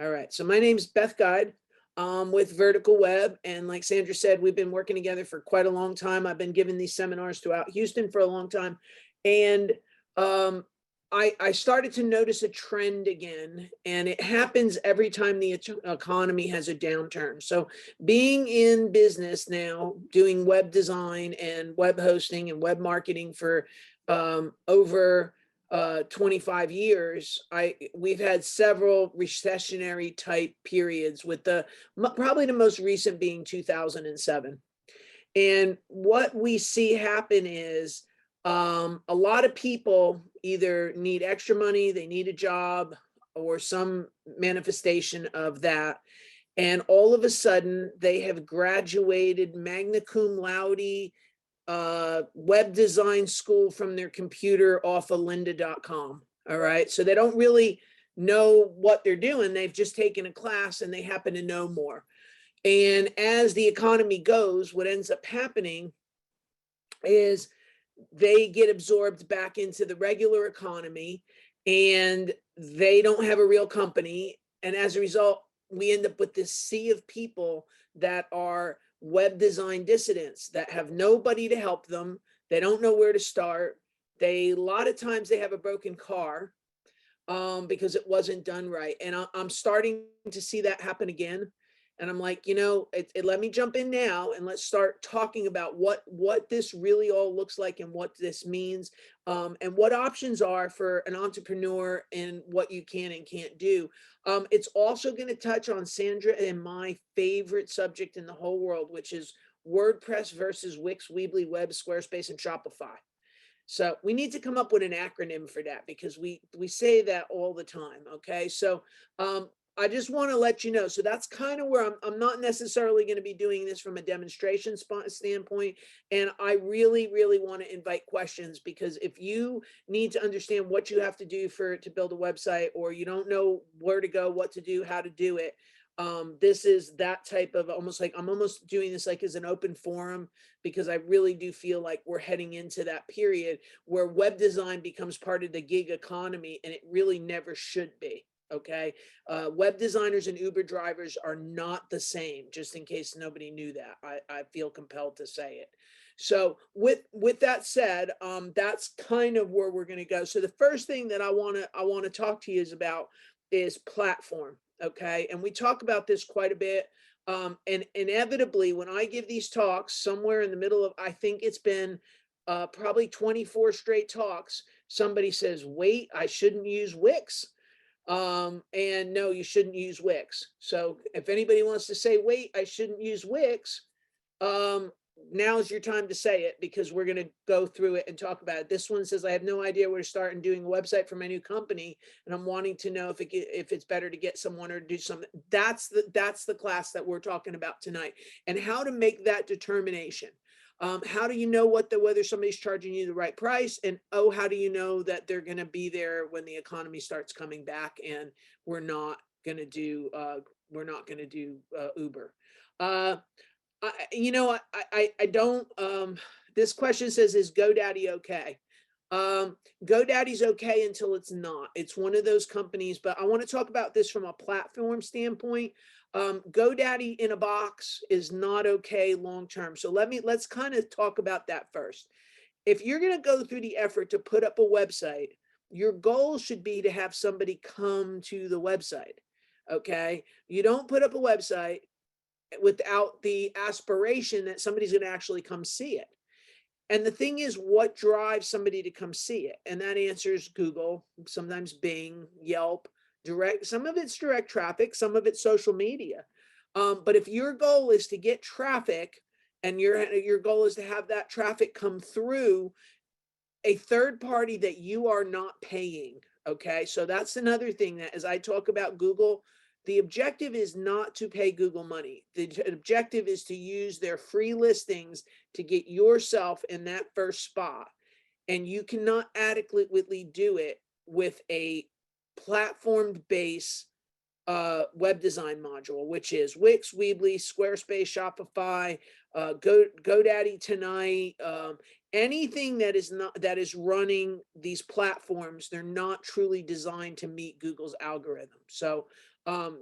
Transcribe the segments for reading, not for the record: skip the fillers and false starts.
All right. So my name's Beth Guide with Vertical Web. And like Sandra said, we've been working together for quite a long time. I've been giving these seminars throughout Houston for a long time. And um, I started to notice a trend again, and it happens every time the economy has a downturn. So being in business now, doing web design and web hosting and web marketing for over 25 years, we've had several recessionary type periods, with the probably the most recent being 2007. And what we see happen is a lot of people either need extra money, they need a job, or some manifestation of that. And all of a sudden, they have graduated magna cum laude web design school from their computer off of lynda.com. All right. So they don't really know what they're doing. They've just taken a class and they happen to know more. And as the economy goes, what ends up happening is they get absorbed back into the regular economy, and they don't have a real company. And as a result, we end up with this sea of people that are web design dissidents that have nobody to help them. They don't know where to start. A lot of times they have a broken car because it wasn't done right. And I'm starting to see that happen again. And I'm like, let me jump in now and let's start talking about what this really all looks like and what this means, and what options are for an entrepreneur and what you can and can't do. It's also going to touch on Sandra and my favorite subject in the whole world, which is WordPress versus Wix, Weebly, Web, Squarespace, and Shopify. So we need to come up with an acronym for that, because we say that all the time. Okay. So I just want to let you know. So that's kind of where I'm not necessarily going to be doing this from a demonstration standpoint. And I really, really want to invite questions, because if you need to understand what you have to do to build a website, or you don't know where to go, what to do, how to do it, this is that type of, almost like, I'm almost doing this like as an open forum, because I really do feel like we're heading into that period where web design becomes part of the gig economy, and it really never should be. Okay. Web designers and Uber drivers are not the same, just in case nobody knew that. I feel compelled to say it. So with that said, that's kind of where we're going to go. So the first thing that I want to talk to you is platform. Okay. And we talk about this quite a bit. And inevitably, when I give these talks, somewhere in the middle of, I think it's been probably 24 straight talks, somebody says, wait, I shouldn't use Wix. And no, you shouldn't use Wix. So if anybody wants to say, wait, I shouldn't use Wix, now's your time to say it, because we're going to go through it and talk about it. This one says, I have no idea where to start in doing a website for my new company, and I'm wanting to know if it's better to get someone or do something. That's the class that we're talking about tonight, and how to make that determination. How do you know whether somebody's charging you the right price? And how do you know that they're going to be there when the economy starts coming back and we're not going to do Uber? I don't. This question says, is GoDaddy okay? GoDaddy's okay until it's not. It's one of those companies, but I want to talk about this from a platform standpoint. GoDaddy in a box is not okay long term. So let's kind of talk about that first. If you're going to go through the effort to put up a website, your goal should be to have somebody come to the website. Okay. You don't put up a website without the aspiration that somebody's going to actually come see it. And the thing is, what drives somebody to come see it? And that answer is Google, sometimes Bing, Yelp, direct. Some of it's direct traffic, some of it's social media. But if your goal is to get traffic, and your goal is to have that traffic come through a third party that you are not paying, okay? So that's another thing, that as I talk about Google, the objective is not to pay Google money. The objective is to use their free listings to get yourself in that first spot. And you cannot adequately do it with a platform-based web design module, which is Wix, Weebly, Squarespace, Shopify, GoDaddy tonight, anything that is running these platforms, they're not truly designed to meet Google's algorithm. So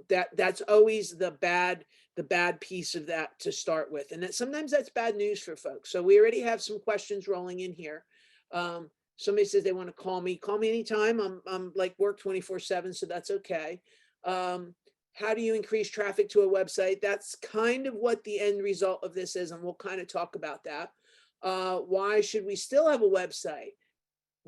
that's always the bad piece of that to start with. And that sometimes that's bad news for folks. So we already have some questions rolling in here. Somebody says they want to call me anytime. I'm like work 24/7, so that's okay. How do you increase traffic to a website? That's kind of what the end result of this is, and we'll kind of talk about that. Why should we still have a website?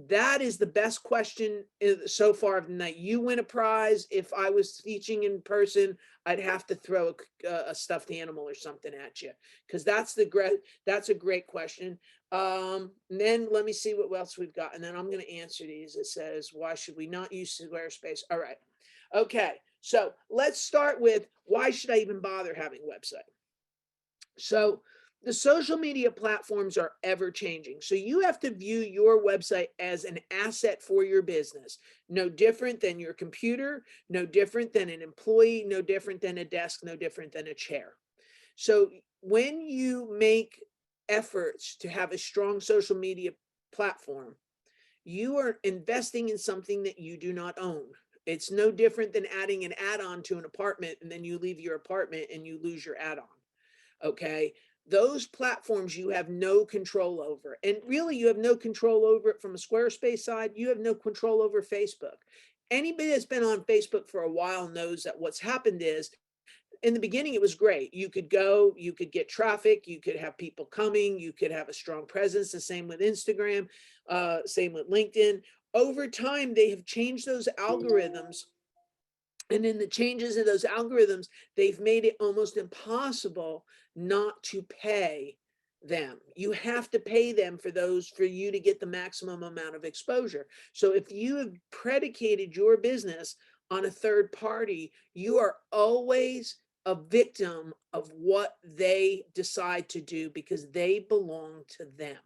That is the best question so far of the night. You win a prize. If I was teaching in person, I'd have to throw a stuffed animal or something at you, because that's a great question. And then let me see what else we've got, and then I'm going to answer these. It says, why should we not use Squarespace? All right. Okay. So let's start with, why should I even bother having a website? So the social media platforms are ever changing. So you have to view your website as an asset for your business. No different than your computer, no different than an employee, no different than a desk, no different than a chair. So when you make efforts to have a strong social media platform, you are investing in something that you do not own. It's no different than adding an add-on to an apartment, and then you leave your apartment and you lose your add-on. Okay. Those platforms you have no control over. And really, you have no control over it from a Squarespace side. You have no control over Facebook. Anybody that's been on Facebook for a while knows that what's happened is, in the beginning, it was great. You could go, you could get traffic, you could have people coming, you could have a strong presence. The same with Instagram, same with LinkedIn. Over time, they have changed those algorithms. And in the changes in those algorithms, they've made it almost impossible not to pay them. You have to pay them for you to get the maximum amount of exposure. So if you have predicated your business on a third party, you are always a victim of what they decide to do, because they belong to them.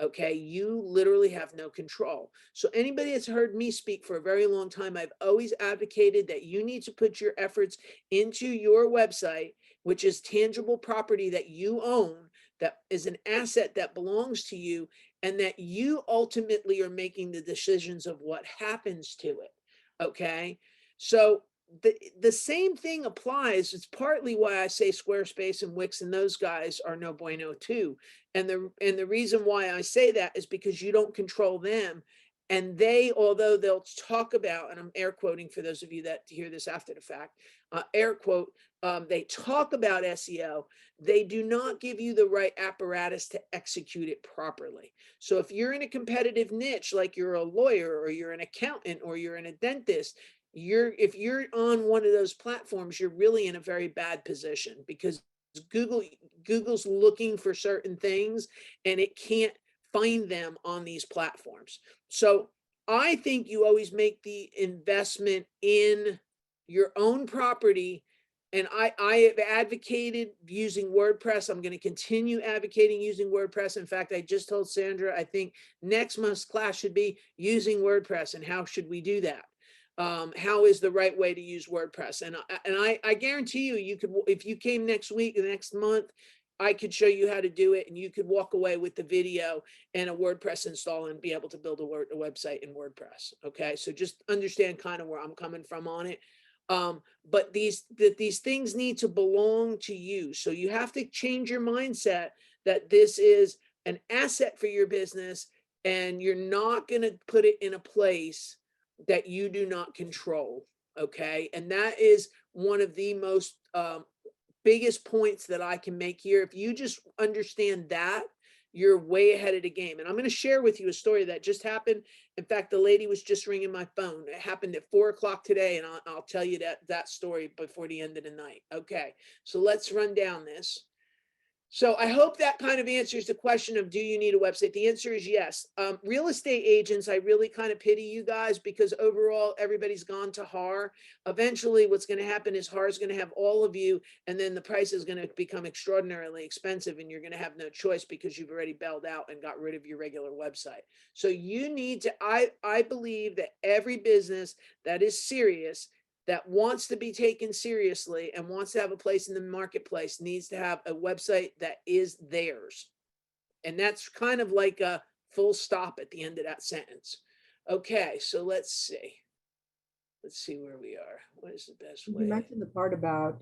Okay, you literally have no control. So anybody that's heard me speak for a very long time, I've always advocated that you need to put your efforts into your website, which is tangible property that you own, that is an asset that belongs to you, and that you ultimately are making the decisions of what happens to it. Okay, so the same thing applies. It's partly why I say Squarespace and Wix and those guys are no bueno too. And the reason why I say that is because you don't control them. And they, although they'll talk about, and I'm air quoting for those of you that hear this after the fact, air quote, they talk about SEO, they do not give you the right apparatus to execute it properly. So if you're in a competitive niche, like you're a lawyer or you're an accountant or you're a dentist, if you're on one of those platforms, you're really in a very bad position, because Google's looking for certain things and it can't find them on these platforms. So I think you always make the investment in your own property. And I have advocated using WordPress. I'm going to continue advocating using WordPress. In fact, I just told Sandra, I think next month's class should be using WordPress, and how should we do that? How is the right way to use WordPress? And I guarantee you could, if you came next week, next month, I could show you how to do it, and you could walk away with the video and a WordPress install and be able to build a website in WordPress. Okay, so just understand kind of where I'm coming from on it. But these things need to belong to you. So you have to change your mindset that this is an asset for your business, and you're not going to put it in a place that you do not control. Okay, and that is one of the most biggest points that I can make here. If you just understand that, you're way ahead of the game. And I'm going to share with you a story that just happened. In fact, the lady was just ringing my phone. It happened at 4 o'clock today, and I'll tell you that story before the end of the night. Okay, so let's run down this. So I hope that kind of answers the question of, do you need a website? The answer is yes. Real estate agents, I really kind of pity you guys, because overall everybody's gone to HAR. Eventually what's going to happen is HAR is going to have all of you, and then the price is going to become extraordinarily expensive, and you're going to have no choice because you've already bailed out and got rid of your regular website. So you need to, I believe that every business that is serious, that wants to be taken seriously and wants to have a place in the marketplace, needs to have a website that is theirs. And that's kind of like a full stop at the end of that sentence. Okay, so let's see. Let's see where we are. What is the best You way? mentioned the part about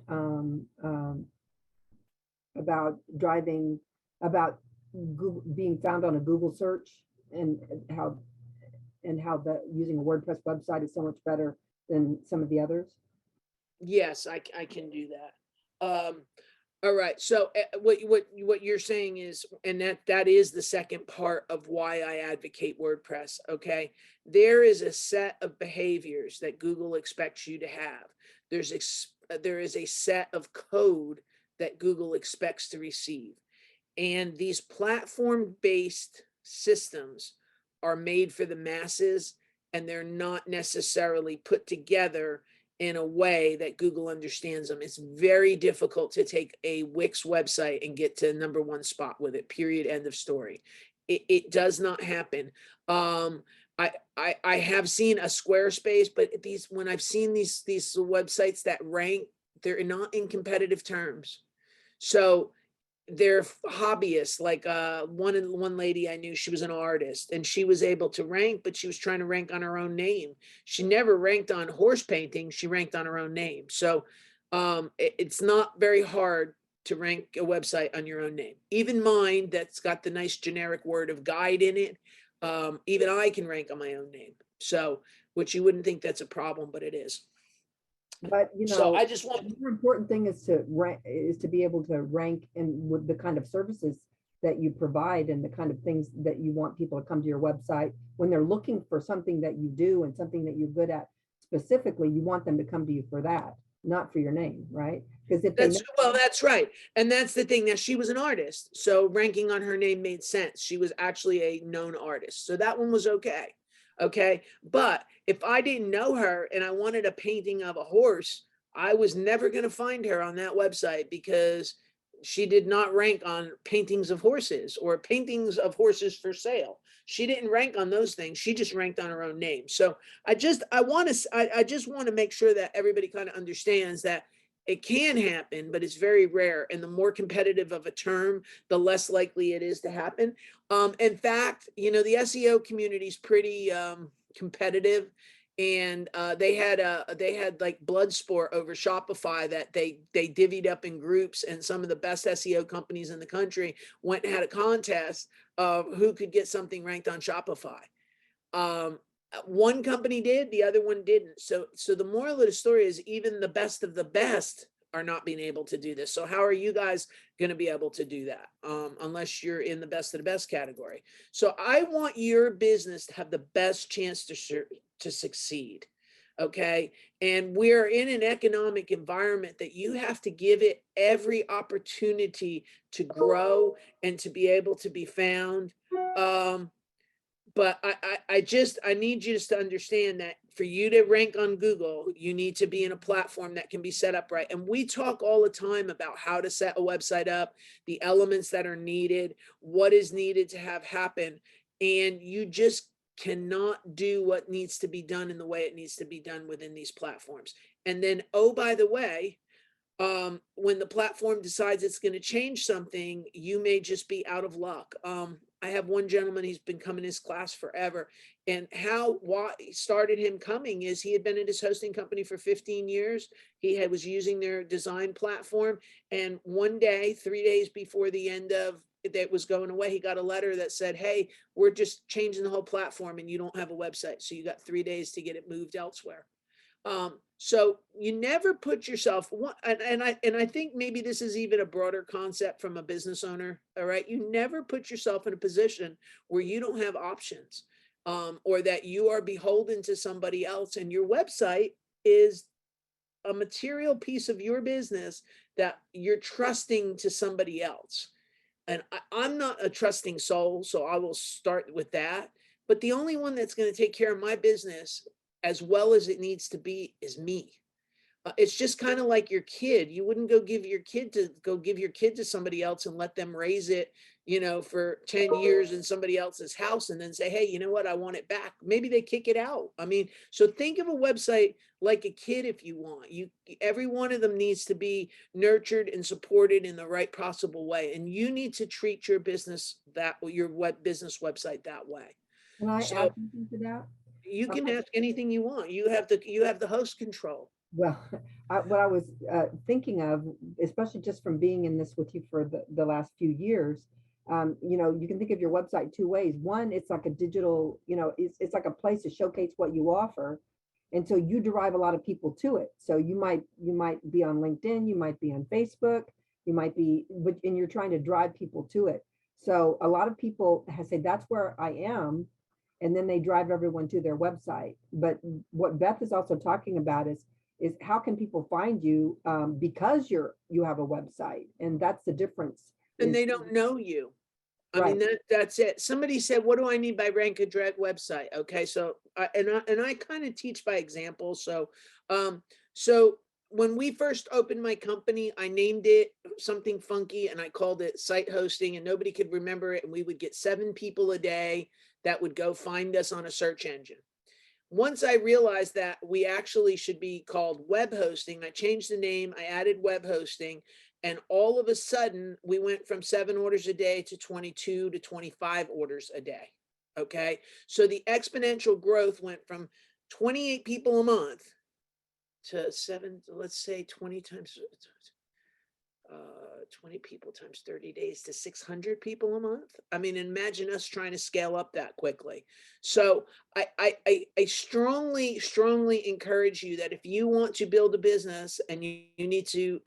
driving, about Google, being found on a Google search, and how the using a WordPress website is so much better than some of the others. Yes, I can do that. All right. So what you're saying is, and that is the second part of why I advocate WordPress. Okay, there is a set of behaviors that Google expects you to have. There is a set of code that Google expects to receive, and these platform-based systems are made for the masses, and they're not necessarily put together in a way that Google understands them. It's very difficult to take a Wix website and get to #1 spot with it, period, end of story. It does not happen. I have seen a Squarespace, but when I've seen these websites that rank, they're not in competitive terms. So they're hobbyists. Like one lady I knew, she was an artist and she was able to rank, but she was trying to rank on her own name. She never ranked on horse painting, she ranked on her own name. So it's not very hard to rank a website on your own name. Even mine, that's got the nice generic word of guide in it, even I can rank on my own name. So, which you wouldn't think that's a problem, but it is. But So I just want, the more important thing is to rank, is to be able to rank in with the kind of services that you provide and the kind of things that you want people to come to your website when they're looking for something that you do and something that you're good at specifically. You want them to come to you for that, not for your name, right? Because if they know, that's right. And that's the thing. Now, she was an artist, so ranking on her name made sense. She was actually a known artist, so that one was okay. Okay, but if I didn't know her and I wanted a painting of a horse, I was never going to find her on that website because she did not rank on paintings of horses or paintings of horses for sale. She didn't rank on those things. She just ranked on her own name. So I just want to make sure that everybody kind of understands that it can happen, but it's very rare. And the more competitive of a term, the less likely it is to happen. In fact, the SEO community is pretty competitive, and they had like blood sport over Shopify that they divvied up in groups, and some of the best SEO companies in the country went and had a contest of who could get something ranked on Shopify. One company did, the other one didn't. So the moral of the story is even the best of the best are not being able to do this. So how are you guys going to be able to do that unless you're in the best of the best category? So I want your business to have the best chance to succeed. Okay. And we're in an economic environment that you have to give it every opportunity to grow and to be able to be found. But I need you just to understand that for you to rank on Google, you need to be in a platform that can be set up right. And we talk all the time about how to set a website up, the elements that are needed, what is needed to have happen. And you just cannot do what needs to be done in the way it needs to be done within these platforms. And then, oh, by the way, when the platform decides it's going to change something, you may just be out of luck. I have one gentleman, he's been coming to his class forever. And what started him coming is he had been at his hosting company for 15 years. Was using their design platform. And one day, 3 days before the end of that was going away, he got a letter that said, hey, we're just changing the whole platform and you don't have a website. So you got 3 days to get it moved elsewhere. So you never put yourself, and I think maybe this is even a broader concept from a business owner. All right. You never put yourself in a position where you don't have options, or that you are beholden to somebody else, and your website is a material piece of your business that you're trusting to somebody else. And I'm not a trusting soul, so I will start with that. But the only one that's going to take care of my business as well as it needs to be is me. It's just kind of like your kid. You wouldn't go give your kid to somebody else and let them raise it, for 10 years in somebody else's house and then say, hey, you know what? I want it back. Maybe they kick it out. I mean, so think of a website like a kid if you want. Every one of them needs to be nurtured and supported in the right possible way. And you need to treat your business website that way. Can I So add something to that? you Um, can ask anything you want. You have the host control. Well, what I was thinking of, especially just from being in this with you for the last few years, you can think of your website two ways. One, it's like a digital, it's like a place to showcase what you offer. And so you derive a lot of people to it. So you might be on LinkedIn, you might be on Facebook, you might be, and you're trying to drive people to it. So a lot of people have said that's where I am, and then they drive everyone to their website. But what Beth is also talking about is how can people find you because you have a website, and that's the difference. And Is they don't know you. I right. mean, that's it. Somebody said, what do I need by rank a direct website? Okay. So, I kind of teach by example. So when we first opened my company, I named it something funky and I called it site hosting, and nobody could remember it. And we would get 7 people a day that would go find us on a search engine. Once I realized that we actually should be called web hosting, I changed the name, I added web hosting, and all of a sudden we went from 7 orders a day to 22 to 25 orders a day. Okay. So the exponential growth went from 28 people a month to 7, let's say 20 times 20 people times 30 days to 600 people a month. I mean, imagine us trying to scale up that quickly. So I strongly encourage you that if you want to build a business, and you need to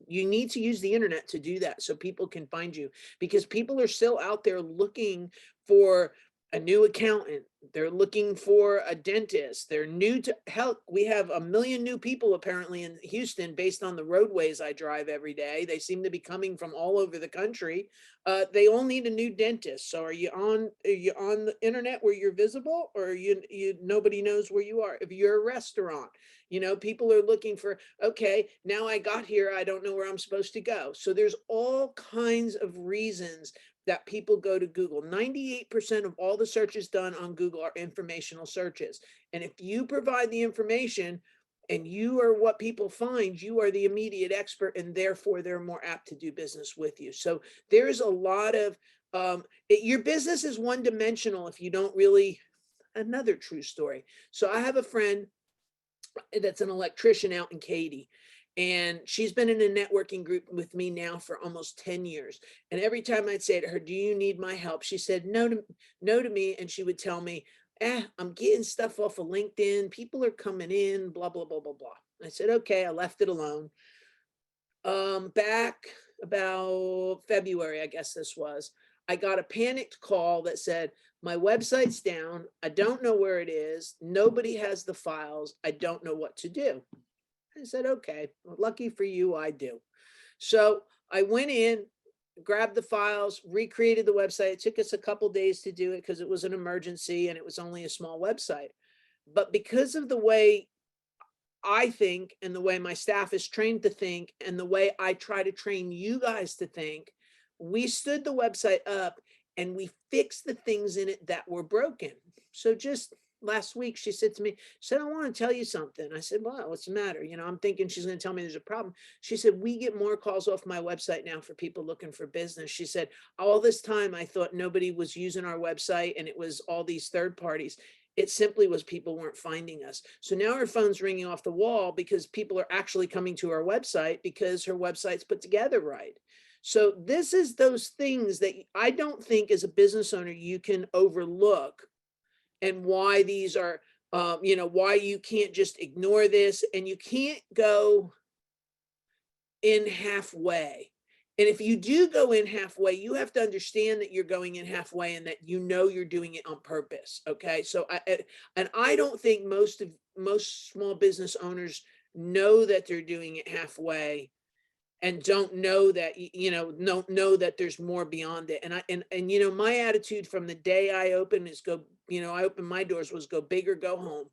use the internet to do that, so people can find you, because people are still out there looking for a new accountant. They're looking for a dentist. They're new to health. We have 1 million new people apparently in Houston based on the roadways I drive every day. They seem to be coming from all over the country. They all need a new dentist. So are you on the internet where you're visible, or you nobody knows where you are? If you're a restaurant, people are looking for, okay, now I got here, I don't know where I'm supposed to go. So there's all kinds of reasons that people go to Google. 98% of all the searches done on Google are informational searches. And if you provide the information and you are what people find, you are the immediate expert, and therefore they're more apt to do business with you. So there's a lot of, your business is one dimensional if you don't really, another true story. So I have a friend that's an electrician out in Katy. And she's been in a networking group with me now for almost 10 years. And every time I'd say to her, do you need my help? She said no to me. And she would tell me, I'm getting stuff off of LinkedIn. People are coming in, blah, blah, blah, blah, blah. I said, okay, I left it alone. Back about February, I guess this was, I got a panicked call that said, my website's down. I don't know where it is. Nobody has the files. I don't know what to do. I said, okay, well, lucky for you, I do. So I went in, grabbed the files, recreated the website. It took us a couple days to do it because it was an emergency and it was only a small website. But because of the way I think, and the way my staff is trained to think, and the way I try to train you guys to think, we stood the website up and we fixed the things in it that were broken. So just last week, she said to me, she said, I want to tell you something. I said, well, what's the matter? I'm thinking she's going to tell me there's a problem. She said, we get more calls off my website now for people looking for business. She said, all this time I thought nobody was using our website and it was all these third parties. It simply was people weren't finding us. So now her phone's ringing off the wall because people are actually coming to our website because her website's put together right. So this is those things that I don't think as a business owner you can overlook, and why these are, why you can't just ignore this, and you can't go in halfway. And if you do go in halfway, you have to understand that you're going in halfway and that you're doing it on purpose. Okay. So I don't think most small business owners know that they're doing it halfway and don't know that, don't know that there's more beyond it. And my attitude from the day I opened is I opened my doors was go big or go home.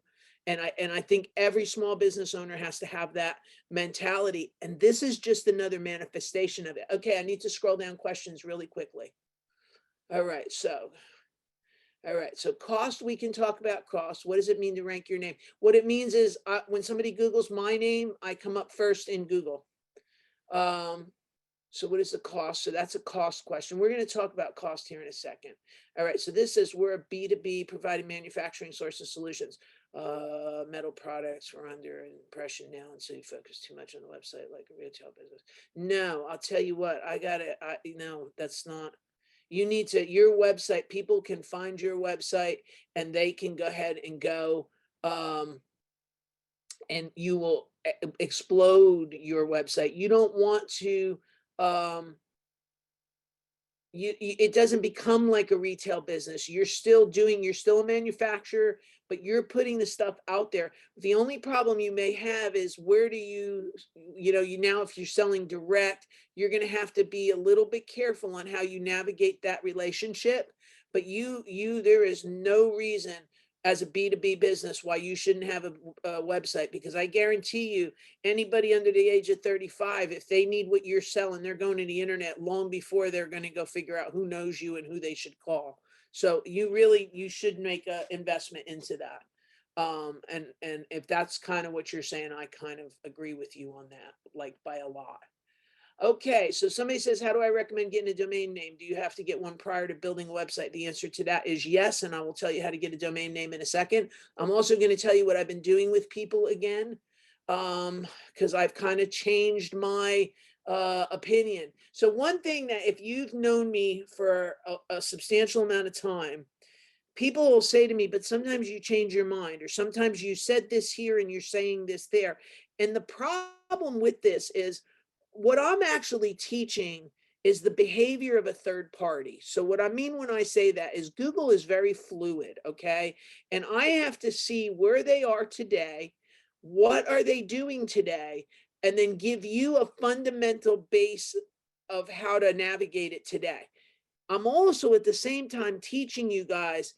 And I think every small business owner has to have that mentality. And this is just another manifestation of it. Okay, I need to scroll down questions really quickly. All right, so cost, we can talk about cost. What does it mean to rank your name? What it means is when somebody Googles my name, I come up first in Google. So what is the cost? So that's a cost question. We're going to talk about cost here in a second. All right, so this says we're a B2B providing manufacturing sources solutions. Metal products are under impression now, and so you focus too much on the website like a retail business. No, I'll tell you what, no, that's not. You need to, your website, people can find your website and they can go ahead and go, and you will explode your website. You don't want to, it doesn't become like a retail business. You're still a manufacturer, but you're putting the stuff out there. The only problem you may have is where do you now, if you're selling direct, you're going to have to be a little bit careful on how you navigate that relationship. But there is no reason as a B2B business why you shouldn't have a website, because I guarantee you, anybody under the age of 35, if they need what you're selling, they're going to the internet long before they're going to go figure out who knows you and who they should call. So you should make an investment into that. And if that's kind of what you're saying, I kind of agree with you on that, like by a lot. Okay, so somebody says, how do I recommend getting a domain name? Do you have to get one prior to building a website? The answer to that is yes, and I will tell you how to get a domain name in a second. I'm also going to tell you what I've been doing with people again, because I've kind of changed my opinion. So one thing that if you've known me for a substantial amount of time, people will say to me, but sometimes you change your mind, or sometimes you said this here and you're saying this there. And the problem with this is, what I'm actually teaching is the behavior of a third party. So what I mean when I say that is Google is very fluid, okay? And I have to see where they are today, what are they doing today, and then give you a fundamental base of how to navigate it today. I'm also at the same time teaching you guys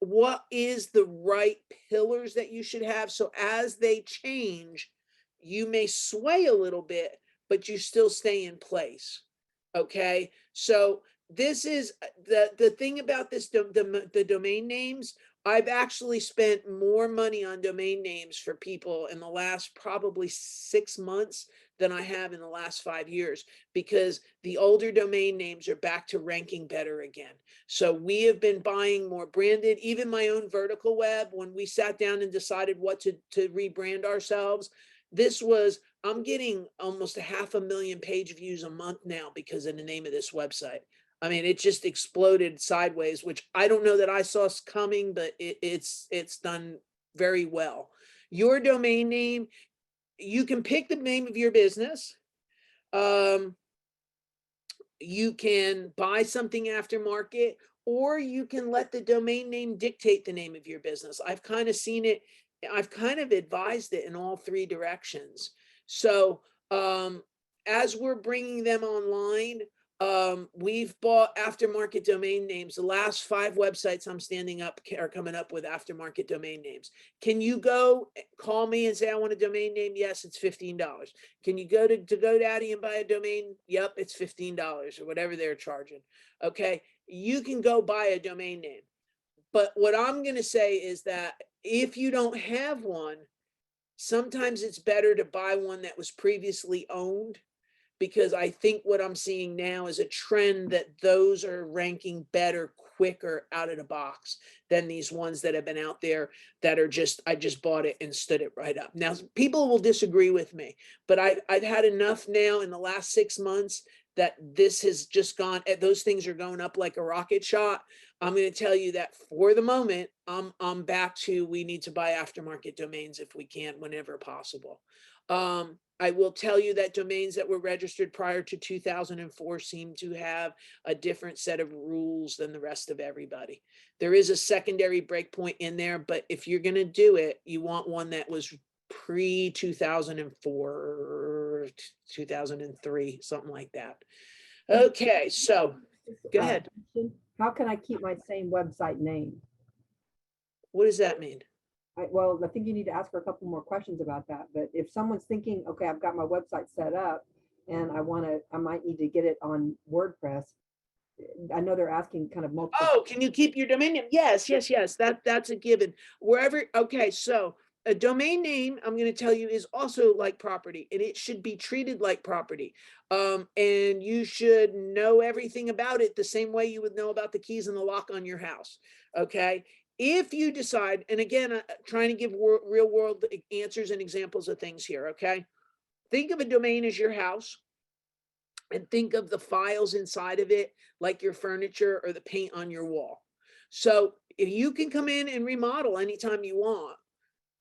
what is the right pillars that you should have. So as they change, you may sway a little bit, but you still stay in place. Okay. So this is the thing about this, the domain names. I've actually spent more money on domain names for people in the last probably 6 months than I have in the last 5 years, because the older domain names are back to ranking better again. So we have been buying more branded, even my own vertical web. When we sat down and decided what to rebrand ourselves, I'm getting almost 500,000 page views a month now because of the name of this website. I mean, it just exploded sideways, which I don't know that I saw coming, but it's done very well. Your domain name, you can pick the name of your business. You can buy something aftermarket, or you can let the domain name dictate the name of your business. I've kind of seen it. I've kind of advised it in all three directions. So as we're bringing them online, we've bought aftermarket domain names. The last 5 websites I'm standing up are coming up with aftermarket domain names. Can you call me and say, I want a domain name? Yes, it's $15. Can you go to GoDaddy and buy a domain? Yep, it's $15 or whatever they're charging. Okay, you can go buy a domain name. But what I'm going to say is that if you don't have one, sometimes it's better to buy one that was previously owned, because I think what I'm seeing now is a trend that those are ranking better quicker out of the box than these ones that have been out there that are I just bought it and stood it right up. Now, people will disagree with me, but I've had enough now in the last 6 months that this has just gone, those things are going up like a rocket shot. I'm going to tell you that for the moment, I'm back to, we need to buy aftermarket domains if we can, whenever possible. I will tell you that domains that were registered prior to 2004 seem to have a different set of rules than the rest of everybody. There is a secondary breakpoint in there, but if you're going to do it, you want one that was pre-2004, 2003, something like that. Okay, so go ahead. How can I keep my same website name? What does that mean? Well, I think you need to ask her a couple more questions about that. But if someone's thinking, okay, I've got my website set up and I might need to get it on WordPress. I know they're asking kind of multiple. Oh, can you keep your domain name? Yes, yes, yes. That's a given. Wherever, okay, so a domain name, I'm going to tell you, is also like property, and it should be treated like property. And you should know everything about it the same way you would know about the keys and the lock on your house. Okay. If you decide, and again, trying to give real world answers and examples of things here. Okay. Think of a domain as your house, and think of the files inside of it like your furniture or the paint on your wall. So if you can come in and remodel anytime you want,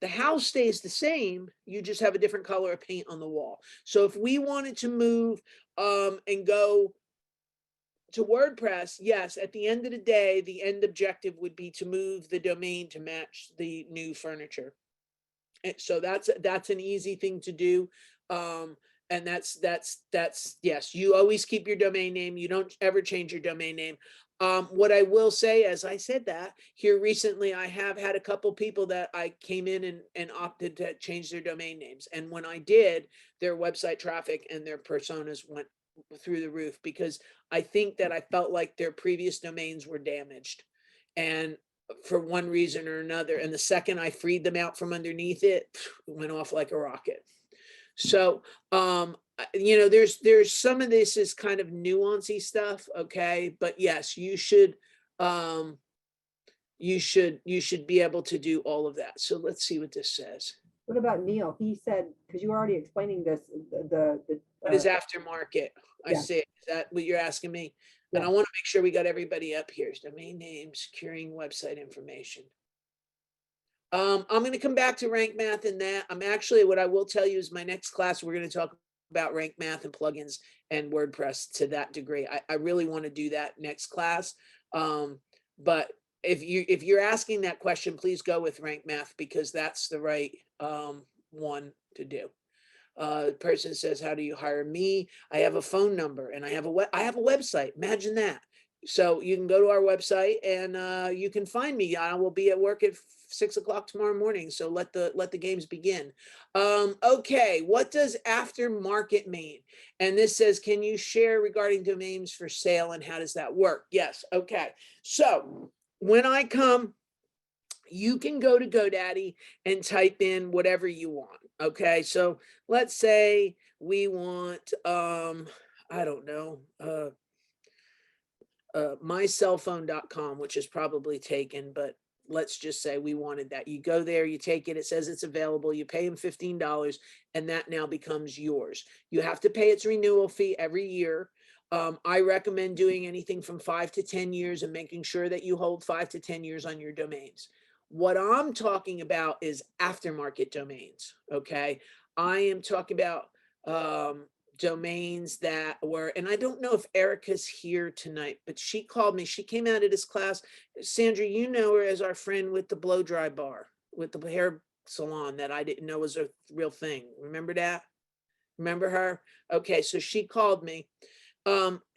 the house stays the same, you just have a different color of paint on the wall. So if we wanted to move and go to WordPress, yes, at the end of the day, the end objective would be to move the domain to match the new furniture. And so that's an easy thing to do. And that's yes, you always keep your domain name. You don't ever change your domain name. What I will say, as I said that here recently, I have had a couple people that I came in and opted to change their domain names. And when I did, their website traffic and their personas went through the roof, because I think that I felt like their previous domains were damaged. And for one reason or another. And the second I freed them out from underneath it, it went off like a rocket. So, there's some of this is kind of nuancy stuff. Okay. But yes, you should be able to do all of that. So let's see what this says. What about Neil? He said, because you were already explaining this, the What is aftermarket? I yeah, see. Is that what you're asking me? And I yeah. want to make sure we got everybody up here. Domain name, securing website information. I'm going to come back to rank math and that. I'm actually, what I will tell you is my next class, we're going to talk about rank math and plugins and WordPress to that degree. I really want to do that next class. But if you're asking that question, please go with rank math, because that's the right one to do. Person says, how do you hire me? I have a phone number and I have a website. Imagine that. So you can go to our website and you can find me. I will be at work at 6 o'clock tomorrow morning. So let the games begin. Okay. What does aftermarket mean? And this says, can you share regarding domains for sale and how does that work? Yes. Okay. So when I come, you can go to GoDaddy and type in whatever you want. Okay. So let's say we want, I don't know, mycellphone.com, which is probably taken, but let's just say we wanted that. You go there, you take it, it says it's available, you pay them $15, and that now becomes yours. You have to pay its renewal fee every year. I recommend doing anything from 5 to 10 years and making sure that you hold 5 to 10 years on your domains. What I'm talking about is aftermarket domains. Okay. I am talking about domains that were, and I don't know if Erica's here tonight, but she called me. She came out of this class. Sandra, you know her as our friend with the blow dry bar, with the hair salon that I didn't know was a real thing. Remember that? Remember her? Okay, so she called me.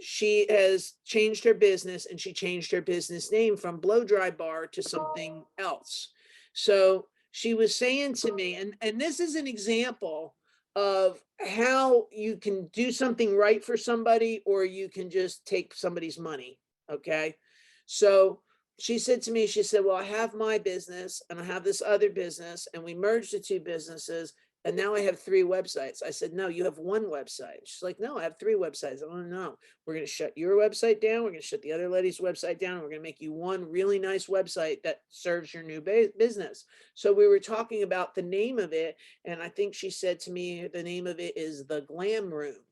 She has changed her business, and she changed her business name from blow dry bar to something else. So she was saying to me, and this is an example of how you can do something right for somebody, or you can just take somebody's money. Okay. So she said to me, she said, well, I have my business and I have this other business, and we merged the two businesses. And now I have 3 websites. I said, no, you have 1 website. She's like, no, I have 3 websites. I don't know. We're going to shut your website down. We're going to shut the other lady's website down. And we're going to make you one really nice website that serves your new business. So we were talking about the name of it. And I think she said to me, the name of it is The Glam Room.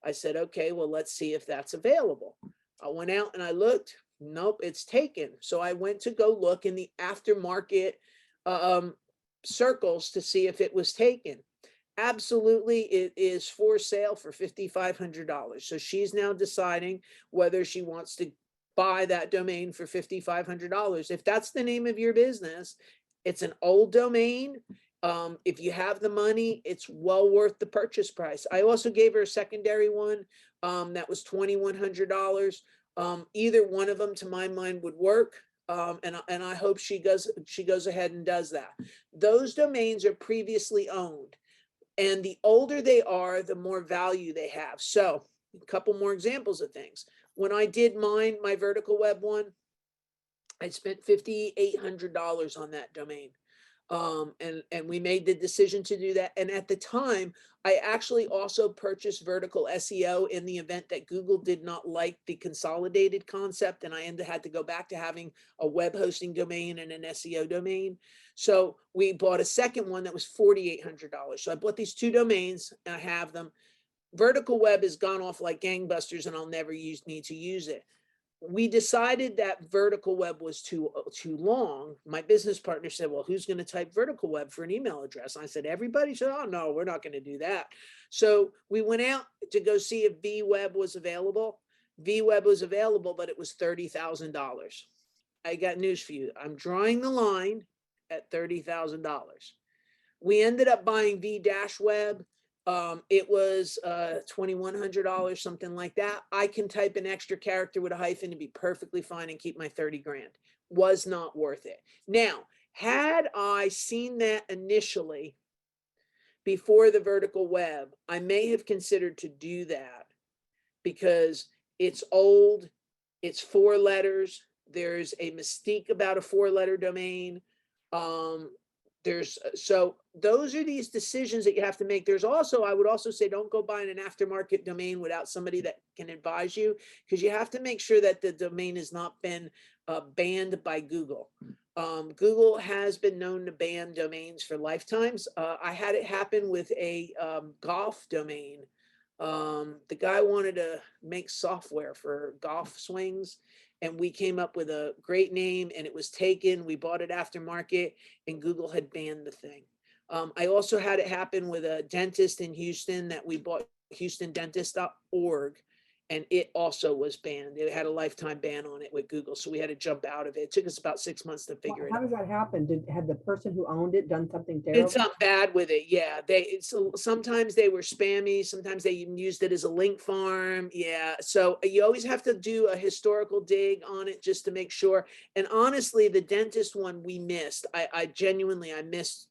I said, okay, well, let's see if that's available. I went out and I looked. Nope, it's taken. So I went to go look in the aftermarket circles to see if it was taken. Absolutely, it is for sale for $5,500. So she's now deciding whether she wants to buy that domain for $5,500. If that's the name of your business, it's an old domain. If you have the money, it's well worth the purchase price. I also gave her a secondary one that was $2,100. Either one of them, to my mind, would work. And I hope she goes ahead and does that. Those domains are previously owned, and the older they are, the more value they have. So a couple more examples of things. When I did my vertical web one, I spent $5,800 on that domain. And we made the decision to do that. And at the time, I actually also purchased vertical SEO in the event that Google did not like the consolidated concept, and I had to go back to having a web hosting domain and an SEO domain. So we bought a second one that was $4,800. So I bought these two domains, and I have them. Vertical web has gone off like gangbusters, and I'll never need to use it. We decided that vertical web was too long. My business partner said, well, who's going to type vertical web for an email address? And I said, everybody. Said, oh, no, we're not going to do that. So we went out to go see if VWeb was available. VWeb was available, but it was $30,000. I got news for you. I'm drawing the line at $30,000. We ended up buying V-Web. It was $2,100, something like that. I can type an extra character with a hyphen and be perfectly fine and keep my 30 grand. Was not worth it. Now, had I seen that initially before the vertical web, I may have considered to do that because it's old, it's 4 letters. There's a mystique about a 4-letter domain. So those are these decisions that you have to make. There's also, I would also say, don't go buying an aftermarket domain without somebody that can advise you, because you have to make sure that the domain has not been banned by Google. Google has been known to ban domains for lifetimes. I had it happen with a golf domain. The guy wanted to make software for golf swings, and we came up with a great name, and it was taken. We bought it aftermarket, and Google had banned the thing. I also had it happen with a dentist in Houston that we bought, HoustonDentist.org, and it also was banned. It had a lifetime ban on it with Google, so we had to jump out of it. It took us about 6 months to figure it out. How does that happen? Had the person who owned it done something Did terrible? something bad with it, yeah. Sometimes they were spammy, sometimes they even used it as a link farm. Yeah, so you always have to do a historical dig on it just to make sure. And honestly, the dentist one we missed. I genuinely missed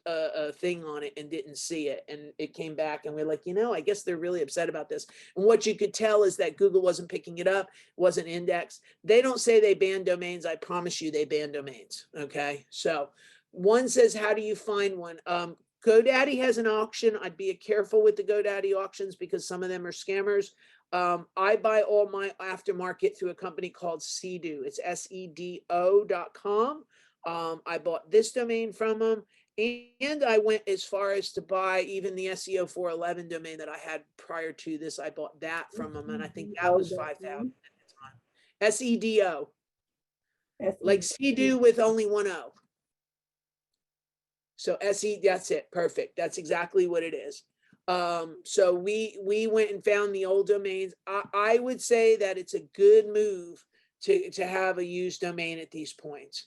a thing on it and didn't see it, and it came back, and we're like, I guess they're really upset about this. And what you could tell is that Google wasn't picking it up, wasn't indexed. They don't say they ban domains. I promise you they ban domains. Okay, so one says, how do you find one? GoDaddy has an auction. I'd be careful with the GoDaddy auctions because some of them are scammers. I buy all my aftermarket through a company called Sedo. It's SEDO.com. I bought this domain from them. And I went as far as to buy even the SEO 411 domain that I had prior to this. I bought that from them, and I think that was $5,000 at the time. SEDO, like Sedo with only one O. So SE, that's it. Perfect. That's exactly what it is. So we went and found the old domains. I would say that it's a good move to have a used domain at these points.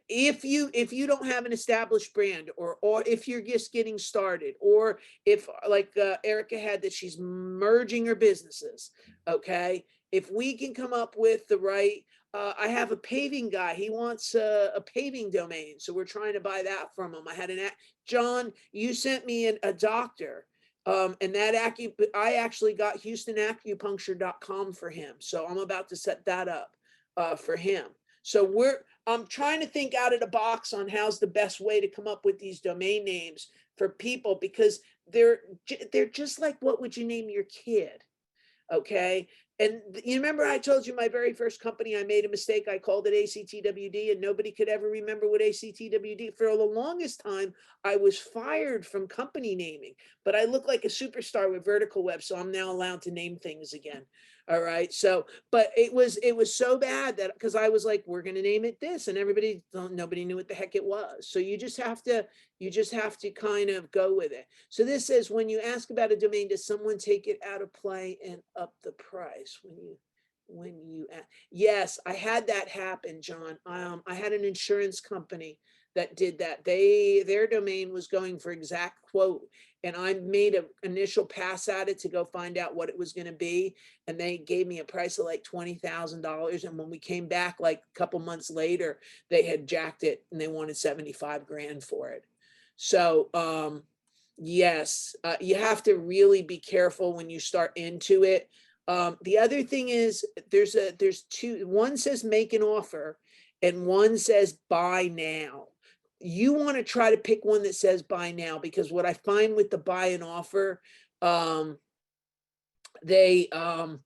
If you don't have an established brand, or if you're just getting started, or if like Erica had that she's merging her businesses, okay, if we can come up with the right, I have a paving guy, he wants a paving domain, so we're trying to buy that from him. I had John, you sent me a doctor, and that I actually got HoustonAcupuncture.com for him, so I'm about to set that up for him. So I'm trying to think out of the box on how's the best way to come up with these domain names for people, because they're just like, what would you name your kid? Okay. And you remember I told you my very first company, I made a mistake. I called it ACTWD, and nobody could ever remember what ACTWD. For the longest time, I was fired from company naming, but I look like a superstar with vertical web, so I'm now allowed to name things again. All right. So, but it was so bad that, because I was like, we're going to name it this, and nobody knew what the heck it was. So you just have to kind of go with it. So this says, when you ask about a domain, does someone take it out of play and up the price? Yes, I had that happen, John. I had an insurance company that did that. Their domain was going for exact quote. And I made an initial pass at it to go find out what it was going to be. And they gave me a price of like $20,000. And when we came back like a couple months later, they had jacked it and they wanted 75 grand for it. So, yes, you have to really be careful when you start into it. The other thing is there's two, one says make an offer and one says buy now. You want to try to pick one that says buy now, because what I find with the buy and offer, they are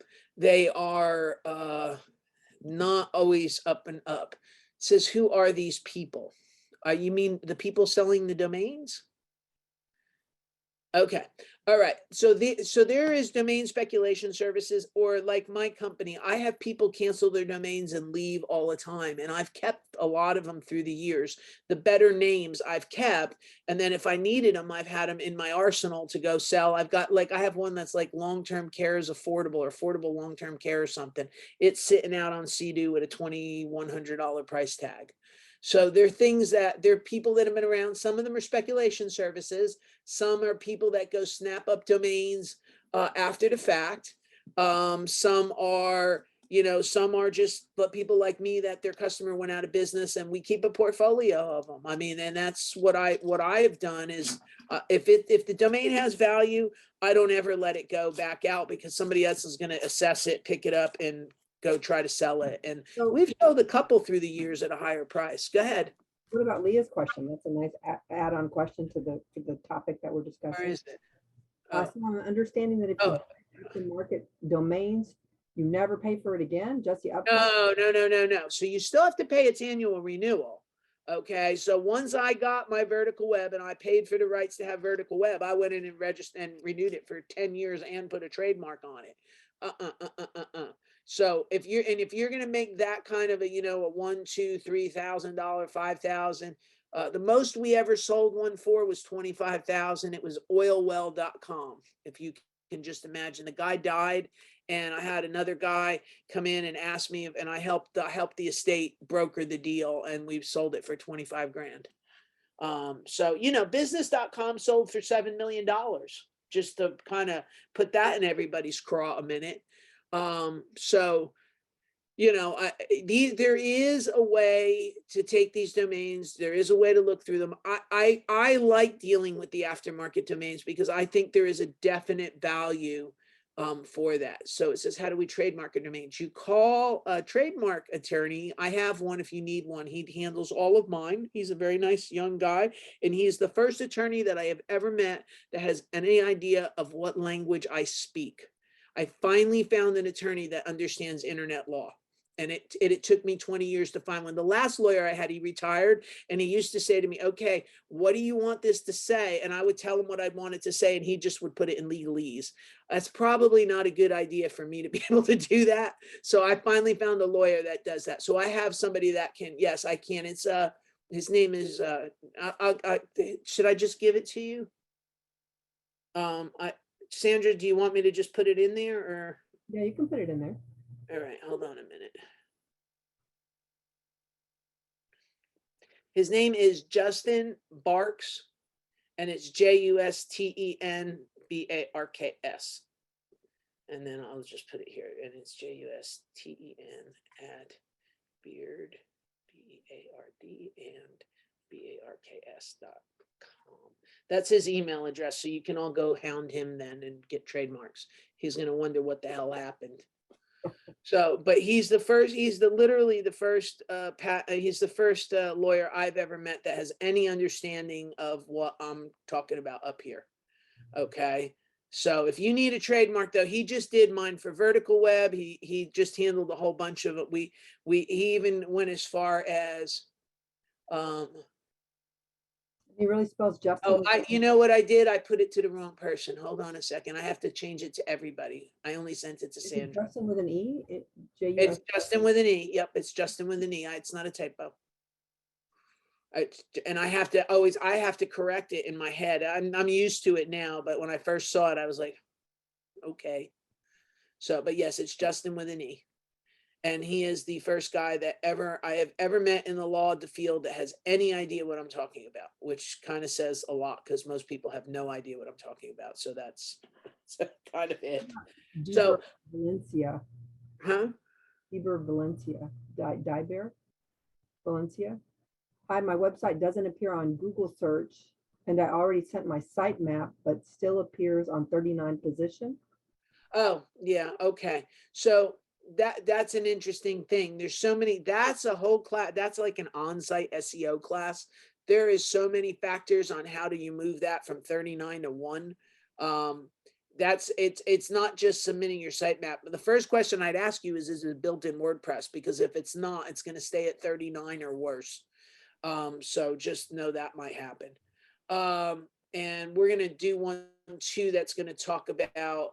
not always up and up. It says, who are these people? You mean the people selling the domains? Okay. All right. So there is domain speculation services, or like my company, I have people cancel their domains and leave all the time. And I've kept a lot of them through the years. The better names I've kept. And then if I needed them, I've had them in my arsenal to go sell. I've got like, I have one that's like long-term care is affordable, or affordable long-term care or something. It's sitting out on CDU at a $2,100 price tag. So there are things that there are people that have been around. Some of them are speculation services. Some are people that go snap up domains after the fact. Some are, some are just people like me that their customer went out of business and we keep a portfolio of them. I mean, and that's what I have done is if the domain has value, I don't ever let it go back out, because somebody else is going to assess it, pick it up, and go try to sell it. And So we've sold a couple through the years at a higher price. Go ahead. what about Leah's question? That's a nice add-on question to the topic that we're Where discussing. is it? Oh, So I'm understanding that if you can market domains, you never pay for it again, just the upfront? no. So you still have to pay its annual renewal. Okay. So once I got my vertical web and I paid for the rights to have vertical web, I went in and registered and renewed it for 10 years and put a trademark on it. So if you're going to make that kind of a, a $1,000, $2,000, $3,000, $5,000, the most we ever sold one for was 25,000. It was oilwell.com. If you can just imagine, the guy died and I had another guy come in and ask me, and I helped the estate broker the deal, and we've sold it for 25 grand. So, business.com sold for $7 million, just to kind of put that in everybody's craw a minute. So, there is a way to take these domains. There is a way to look through them. I like dealing with the aftermarket domains because I think there is a definite value for that. So it says, how do we trademark a domain? You call a trademark attorney. I have one if you need one. He handles all of mine. He's a very nice young guy, and he's the first attorney that I have ever met that has any idea of what language I speak. I finally found an attorney that understands internet law. And it took me 20 years to find one. The last lawyer I had, he retired, and he used to say to me, okay, what do you want this to say? And I would tell him what I wanted to say, and he just would put it in legalese. That's probably not a good idea for me to be able to do that. So I finally found a lawyer that does that. So I have somebody that can, yes, I can. It's his name is, should I just give it to you? Sandra, do you want me to just put it in there, or? Yeah, you can put it in there. All right, hold on a minute. His name is Justin Barks, and it's JUSTENBARKS. And then I'll just put it here, and it's JUSTEN at Beard, BARD, and BARKS.com. That's his email address. So you can all go hound him then and get trademarks. He's going to wonder what the hell happened. So, but he's literally the first lawyer I've ever met that has any understanding of what I'm talking about up here. Okay. So if you need a trademark, though, he just did mine for vertical web. He just handled a whole bunch of it. He even went as far as, He really spells Justin. you know what I did? I put it to the wrong person. Hold on a second. I have to change it to everybody. I only sent it to Is it Sandra. Justin with an E? It's Justin with an E. Yep, it's Justin with an E. It's not a typo. And I have to correct it in my head. I'm used to it now, but when I first saw it, I was like, okay. So, but yes, it's Justin with an E. And he is the first guy that I have ever met in the law field that has any idea what I'm talking about, which kind of says a lot because most people have no idea what I'm talking about. So that's kind of it. Deber So, Valencia, huh? Deber Valencia, Diber Valencia. Hi, my website doesn't appear on Google search and I already sent my sitemap, but still appears on 39 position. Oh, yeah. Okay. So that's an interesting thing. There's so many, that's a whole class. That's like an on-site SEO class. There is so many factors on how do you move that from 39 to 1. It's not just submitting your sitemap. But the first question I'd ask you is it built in WordPress? Because if it's not, it's going to stay at 39 or worse. So just know that might happen. And we're going to do one too that's going to talk about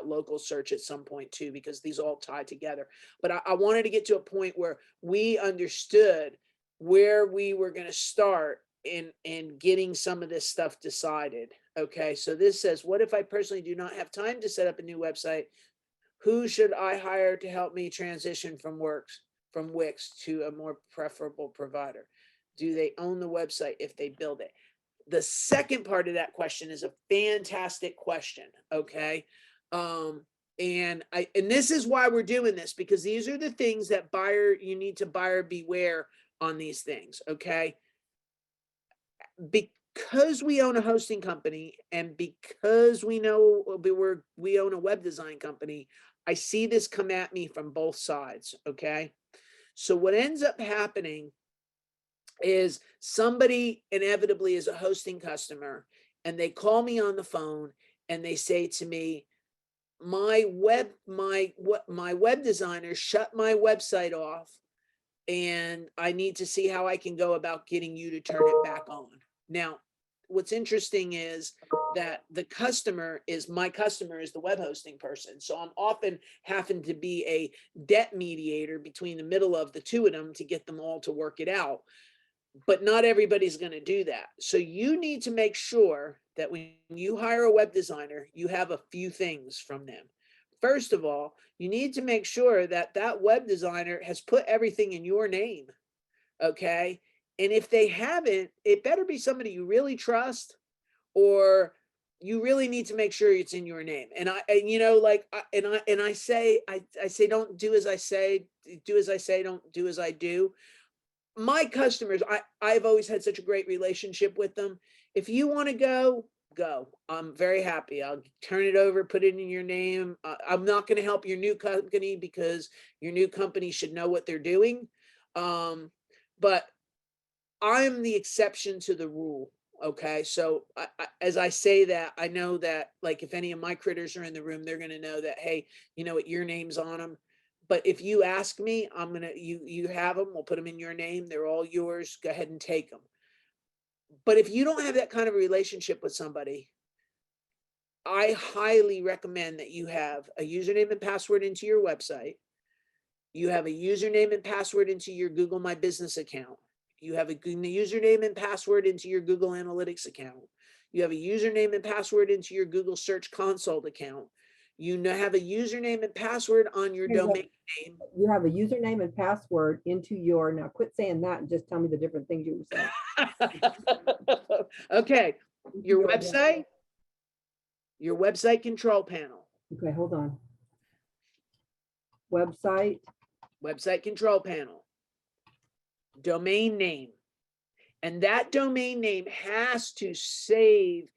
local search at some point too, because these all tie together. But I wanted to get to a point where we understood where we were going to start in getting some of this stuff decided. Okay, so this says, what if I personally do not have time to set up a new website? Who should I hire to help me transition from Wix to a more preferable provider? Do they own the website if they build it? The second part of that question is a fantastic question. Okay. And this is why we're doing this, because these are the things that you need to buyer beware on these things. Okay. Because we own a hosting company and because we know we own a web design company, I see this come at me from both sides. Okay. So what ends up happening is somebody inevitably is a hosting customer and they call me on the phone and they say to me, my web designer shut my website off and I need to see how I can go about getting you to turn it back on. Now, what's interesting is that my customer is the web hosting person. So I'm often having to be a debt mediator between the middle of the two of them to get them all to work it out. But not everybody's going to do that. So you need to make sure that when you hire a web designer, you have a few things from them. First of all, you need to make sure that that web designer has put everything in your name. Okay. And if they haven't, it better be somebody you really trust, or you really need to make sure it's in your name. And I say, don't do as I say, do as I say, don't do as I do. My customers, I've always had such a great relationship with them. If you want to go, I'm very happy. I'll turn it over, put it in your name. I'm not going to help your new company because your new company should know what they're doing. But I'm the exception to the rule. Okay. So as I say that, I know that like if any of my critters are in the room, they're going to know that, hey, you know what, your name's on them. But if you ask me, you have them, we'll put them in your name. They're all yours. Go ahead and take them. But if you don't have that kind of a relationship with somebody, I highly recommend that you have a username and password into your website. You have a username and password into your Google My Business account. You have a username and password into your Google Analytics account. You have a username and password into your Google Search Console account. You have a username and password on your domain name. You have a username and password into your, now quit saying that and just tell me the different things you were saying. Okay, your website control panel. Okay, hold on. Website Control panel. Domain name. And that domain name has to stay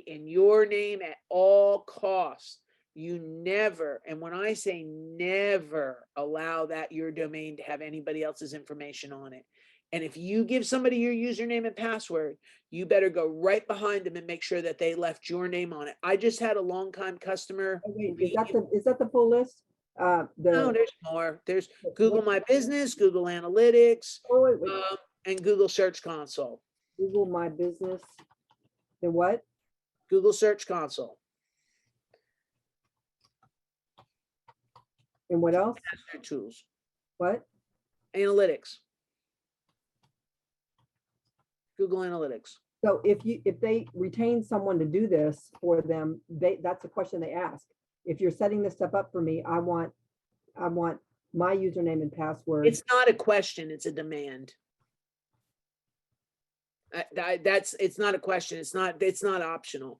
in your name at all costs. You never, and when I say never, allow your domain to have anybody else's information on it. And if you give somebody your username and password, you better go right behind them and make sure that they left your name on it. I just had a longtime customer. wait, is that the full list? No, there's more. There's Google My Business, Google Analytics, wait. And Google Search Console. Google My Business. And what? Google Search Console. And what else? Their tools. What? Analytics. Google Analytics. So if they retain someone to do this for them, that's a question they ask. If you're setting this stuff up for me, I want I want my username and password. It's not a question, it's a demand. It's not a question. It's not optional.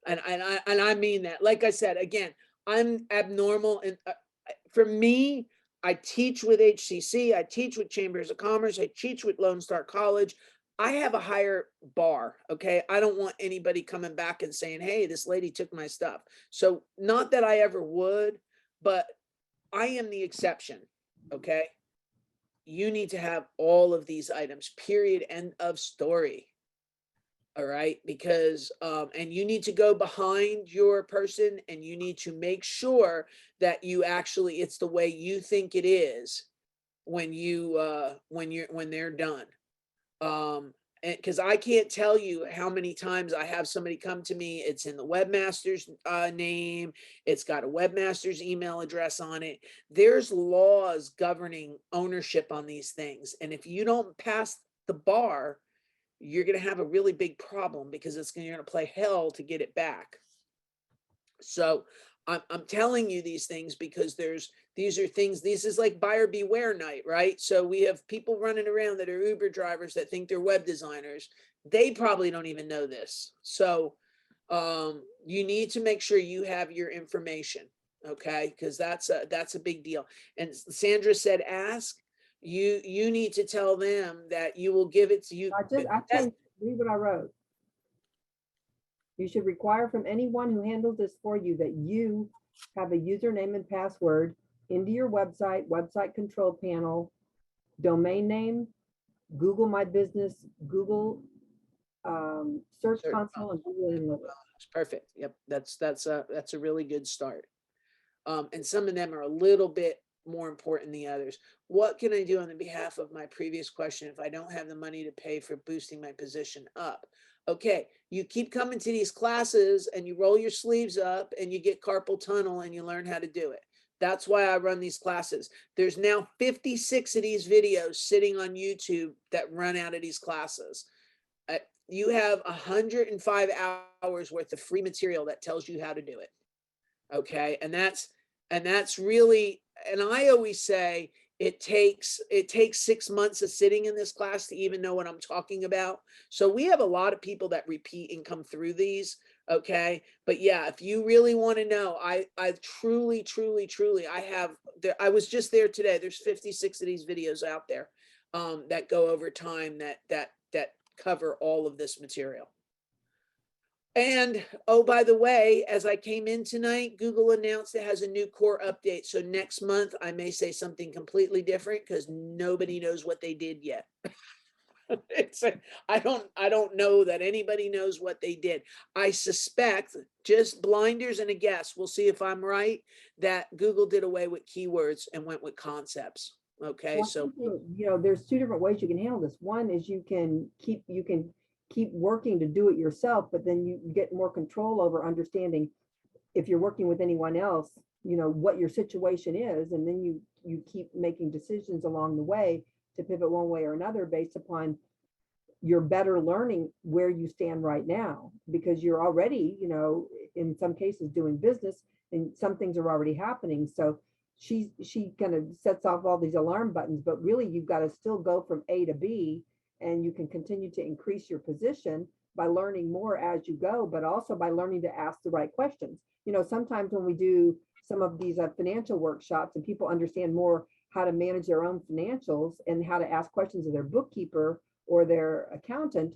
And I mean that. Like I said, again, I'm abnormal. And for me, I teach with HCC, I teach with Chambers of Commerce, I teach with Lone Star College. I have a higher bar. Okay. I don't want anybody coming back and saying, hey, this lady took my stuff. So not that I ever would, but I am the exception. Okay. You need to have all of these items, period, end of story. All right, because and you need to go behind your person and you need to make sure that you actually, it's the way you think it is when when they're done. And because I can't tell you how many times I have somebody come to me, it's in the webmaster's name, it's got a webmaster's email address on it. There's laws governing ownership on these things, and if you don't pass the bar, you're going to have a really big problem because you're going to play hell to get it back. So I'm telling you these things because these are things, this is like buyer beware night, right? So we have people running around that are Uber drivers that think they're web designers. They probably don't even know this. So you need to make sure you have your information. Okay. Cause that's a big deal. And Sandra said, ask. You need to tell them that you will give it to you. I changed, read what I wrote. You should require from anyone who handles this for you that you have a username and password into your website, website control panel, domain name, Google My Business, Google Search Console, and Google Analytics. Perfect. Yep. That's a really good start. And some of them are a little bit more important than the others. What can I do on the behalf of my previous question if I don't have the money to pay for boosting my position up? Okay, you keep coming to these classes and you roll your sleeves up and you get carpal tunnel and you learn how to do it. That's why I run these classes. There's now 56 of these videos sitting on YouTube that run out of these classes. You have 105 hours worth of free material that tells you how to do it. Okay, and that's really, and I always say it takes 6 months of sitting in this class to even know what I'm talking about. So we have a lot of people that repeat and come through these. Okay, but yeah, if you really want to know, I truly I have there. I was just there today. There's 56 of these videos out there that go over time that cover all of this material. And oh, by the way, as I came in tonight, Google announced it has a new core update. So next month, I may say something completely different because nobody knows what they did yet. I don't know that anybody knows what they did. I suspect, just blinders and a guess, we'll see if I'm right, that Google did away with keywords and went with concepts. Okay, Well, so there's two different ways you can handle this. One is you can keep working to do it yourself, but then you get more control over understanding if you're working with anyone else, what your situation is, and then you keep making decisions along the way to pivot one way or another based upon your better learning where you stand right now, because you're already, in some cases doing business and some things are already happening. So she kind of sets off all these alarm buttons, but really you've got to still go from A to B, and you can continue to increase your position by learning more as you go, but also by learning to ask the right questions. Sometimes when we do some of these financial workshops and people understand more how to manage their own financials and how to ask questions of their bookkeeper or their accountant,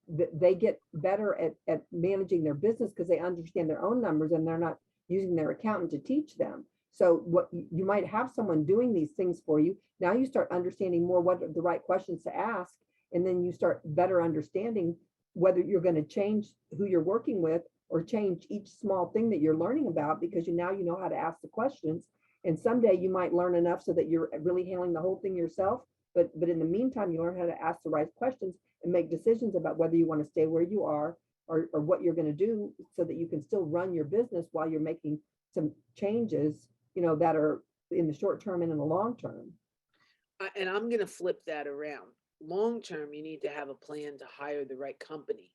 they get better at managing their business because they understand their own numbers and they're not using their accountant to teach them. So what you might have someone doing these things for you. Now you start understanding more what are the right questions to ask, and then you start better understanding whether you're going to change who you're working with or change each small thing that you're learning about, because now you know how to ask the questions. And someday you might learn enough so that you're really handling the whole thing yourself. But in the meantime, you learn how to ask the right questions and make decisions about whether you want to stay where you are or what you're going to do so that you can still run your business while you're making some changes, that are in the short term and in the long term. And I'm going to flip that around. Long term, you need to have a plan to hire the right company.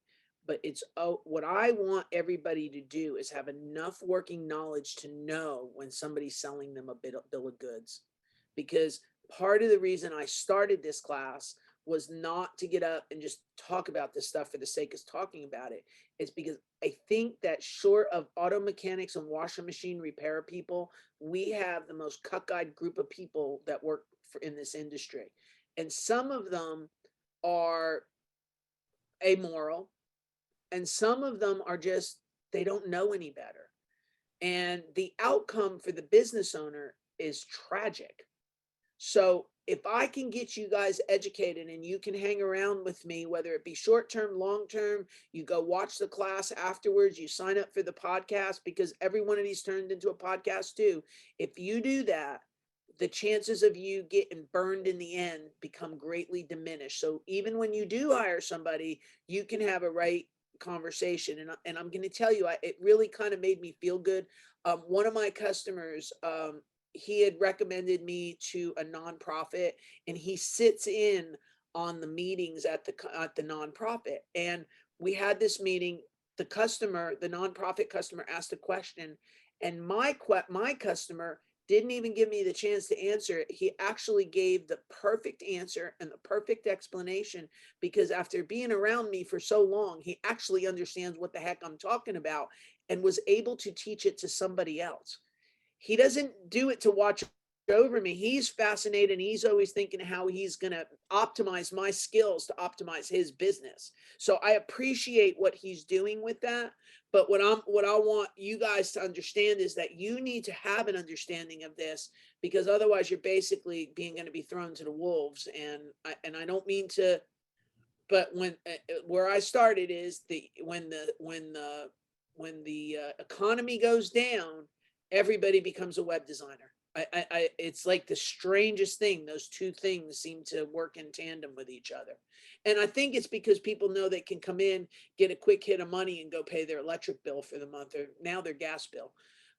but it's, oh, what I want everybody to do is have enough working knowledge to know when somebody's selling them a bill of goods. Because part of the reason I started this class was not to get up and just talk about this stuff for the sake of talking about it. It's because I think that short of auto mechanics and washing machine repair people, we have the most cockeyed group of people that work in this industry. And some of them are amoral, and some of them are just, they don't know any better. And the outcome for the business owner is tragic. So if I can get you guys educated and you can hang around with me, whether it be short term, long term, you go watch the class afterwards, you sign up for the podcast, because every one of these turned into a podcast too. If you do that, the chances of you getting burned in the end become greatly diminished. So even when you do hire somebody, you can have a right conversation. And I'm going to tell you, it really kind of made me feel good. One of my customers, he had recommended me to a nonprofit, and he sits in on the meetings at the nonprofit. And we had this meeting. The nonprofit customer asked a question, and my customer didn't even give me the chance to answer it. He actually gave the perfect answer and the perfect explanation, because after being around me for so long, he actually understands what the heck I'm talking about and was able to teach it to somebody else. He doesn't do it to watch over me. He's fascinated, and he's always thinking how he's going to optimize my skills to optimize his business. So I appreciate what he's doing with that. But what I want you guys to understand is that you need to have an understanding of this, because otherwise you're basically going to be thrown to the wolves. And I don't mean to, but where I started is when the economy goes down, everybody becomes a web designer. It's like the strangest thing. Those two things seem to work in tandem with each other. And I think it's because people know they can come in, get a quick hit of money, and go pay their electric bill for the month, or now their gas bill.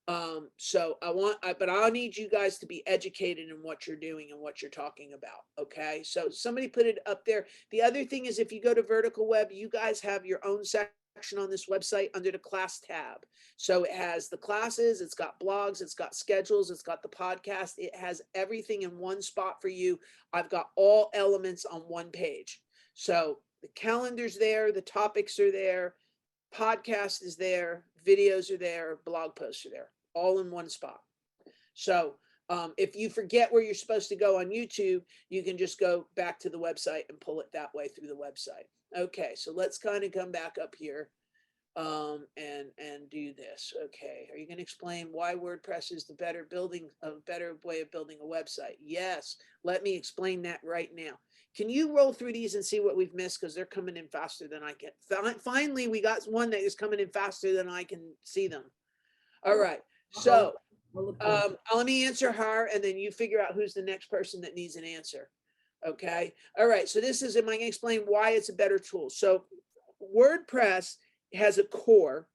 But I'll need you guys to be educated in what you're doing and what you're talking about. Okay. So somebody put it up there. The other thing is, if you go to Vertical Web, you guys have your own section on this website under the class tab. So it has the classes, it's got blogs, it's got schedules, it's got the podcast. It has everything in one spot for you. I've got all elements on one page. So the calendar's there, the topics are there, podcast is there, videos are there, blog posts are there, all in one spot. So if you forget where you're supposed to go on YouTube, you can just go back to the website and pull it that way through the website. Okay, so let's kind of come back up here and do this. Okay, are you going to explain why WordPress is a better way of building a website? Yes, let me explain that right now. Can you roll through these and see what we've missed, because they're coming in faster than I can. Finally, we got one that is coming in faster than I can see them. All right, so let me answer her, and then you figure out who's the next person that needs an answer. Okay. All right. So this is, am I going to explain why it's a better tool? So WordPress has a core.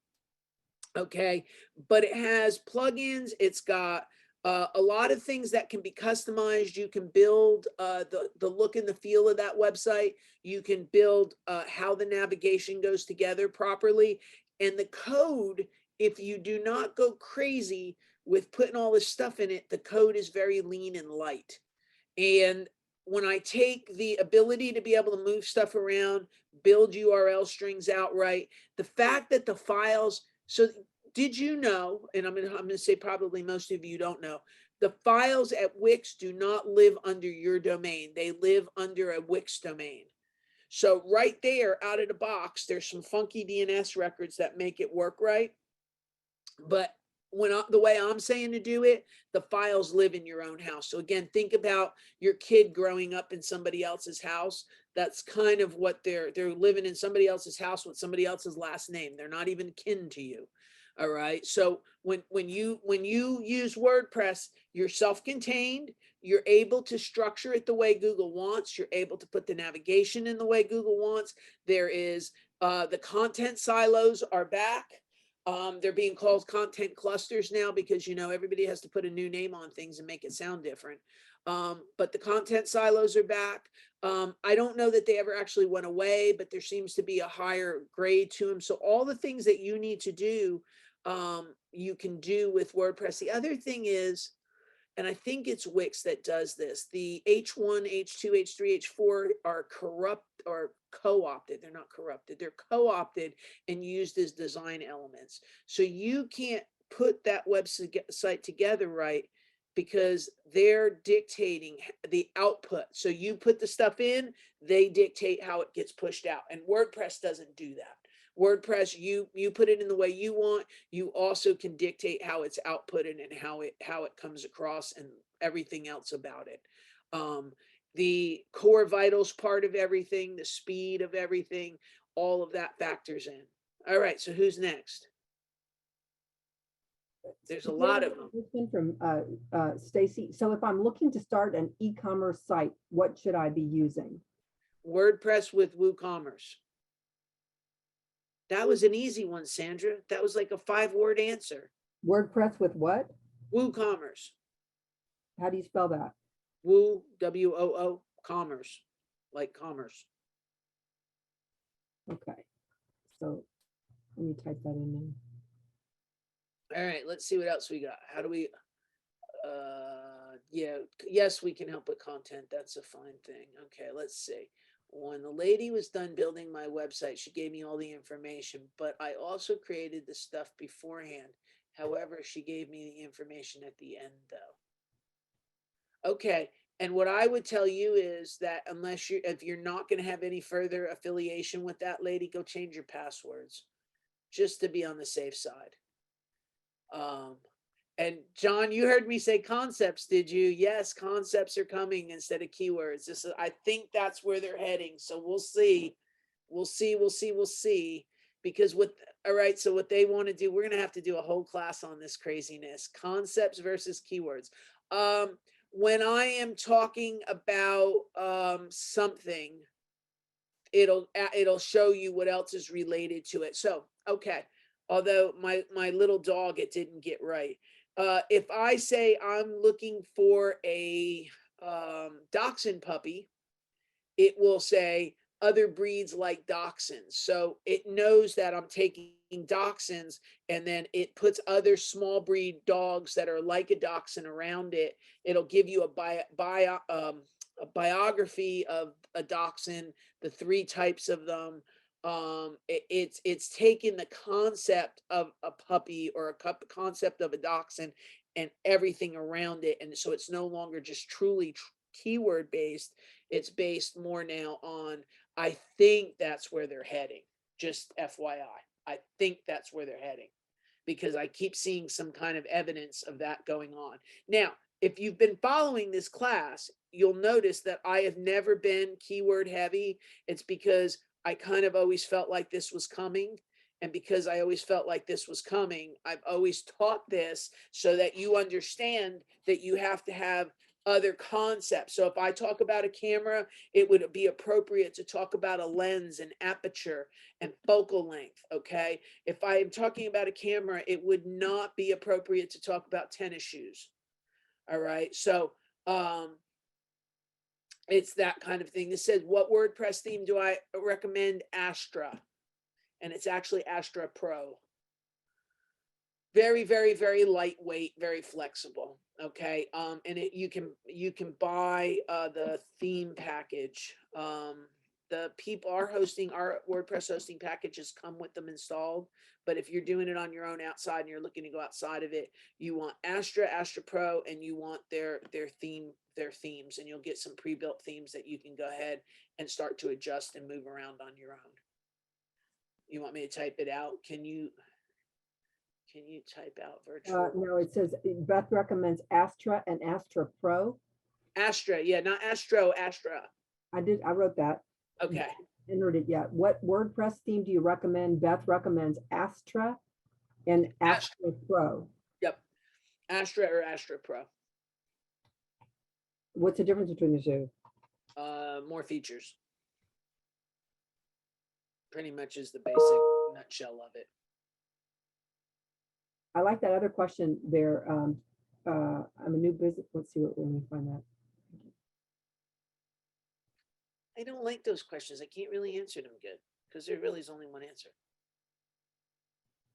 Okay. But it has plugins. It's got a lot of things that can be customized. You can build the look and the feel of that website. You can build how the navigation goes together properly. And the code, if you do not go crazy with putting all this stuff in it, the code is very lean and light. And when I take the ability to be able to move stuff around, build URL strings outright, the fact that the files, so did you know, and I'm going to say probably most of you don't know, the files at Wix do not live under your domain. They live under a Wix domain. So right there out of the box, there's some funky DNS records that make it work right. But the way I'm saying to do it, the files live in your own house. So again, think about your kid growing up in somebody else's house. That's kind of what they're living in somebody else's house with somebody else's last name. They're not even kin to you. All right. So when you use WordPress, you're self-contained. You're able to structure it the way Google wants. You're able to put the navigation in the way Google wants. There is the content silos are back. They're being called content clusters now, because, you know, everybody has to put a new name on things and make it sound different. But the content silos are back. I don't know that they ever actually went away, but there seems to be a higher grade to them. So all the things that you need to do, you can do with WordPress. The other thing is, and I think it's Wix that does this, the H1, H2, H3, H4 are corrupt or co-opted. They're not corrupted. They're co-opted and used as design elements. So you can't put that website together right because they're dictating the output. So you put the stuff in, they dictate how it gets pushed out. And WordPress doesn't do that. WordPress, you put it in the way you want. You also can dictate how it's outputted and how it comes across and everything else about it. The core vitals part of everything, the speed of everything, all of that factors in. All right, so who's next? There's a lot of them. This one from Stacy. So if I'm looking to start an e-commerce site, what should I be using? WordPress with WooCommerce. That was an easy one, Sandra. That was like a 5-word answer. WordPress with what? WooCommerce. How do you spell that? Woo, W-O-O, commerce, like commerce. Okay. So let me type that in there. All right, let's see what else we got. How do we, yeah, yes, we can help with content. That's a fine thing. Okay, let's see. When the lady was done building my website, she gave me all the information, but I also created the stuff beforehand. However, she gave me the information at the end though. Okay, and what I would tell you is that if you're not going to have any further affiliation with that lady, go change your passwords just to be on the safe side. And John, you heard me say concepts, did you? Yes, concepts are coming instead of keywords. I think that's where they're heading. So we'll see. We'll see. Because all right, so what they want to do, we're going to have to do a whole class on this craziness. Concepts versus keywords. When I am talking about something, it'll show you what else is related to it. So, okay. Although my little dog, it didn't get right. If I say I'm looking for a dachshund puppy, it will say other breeds like dachshunds. So it knows that I'm taking dachshunds, and then it puts other small breed dogs that are like a dachshund around it. It'll give you a biography of a dachshund, the 3 types of them. It's taken the concept of a puppy or a concept of a dachshund and everything around it, and so it's no longer just truly keyword based. It's based more now on, I think that's where they're heading. Just FYI, I think that's where they're heading because I keep seeing some kind of evidence of that going on. Now, if you've been following this class, you'll notice that I have never been keyword heavy. It's because I kind of always felt like this was coming. And because I always felt like this was coming, I've always taught this so that you understand that you have to have other concepts. So if I talk about a camera, it would be appropriate to talk about a lens and aperture and focal length. Okay. If I am talking about a camera, it would not be appropriate to talk about tennis shoes. All right. So, it's that kind of thing. This says, what WordPress theme do I recommend? Astra. And it's actually Astra Pro. Very, very, very lightweight, very flexible. Okay. And you can buy the theme package. The people are hosting, our WordPress hosting packages come with them installed. But if you're doing it on your own outside and you're looking to go outside of it, you want Astra Pro, and you want their themes, and you'll get some pre-built themes that you can go ahead and start to adjust and move around on your own. You want me to type it out? Can you type out virtual? No, it says Beth recommends Astra and Astra Pro. Astra, yeah, not Astro, Astra. I wrote that. Okay. Entered it yet. What WordPress theme do you recommend? Beth recommends Astra and Astra Pro. Yep. Astra or Astra Pro. What's the difference between the two? More features. Pretty much is the basic nutshell of it. I like that other question there. I'm a new business. Let's see what we can find that. I don't like those questions. I can't really answer them good because there really is only one answer.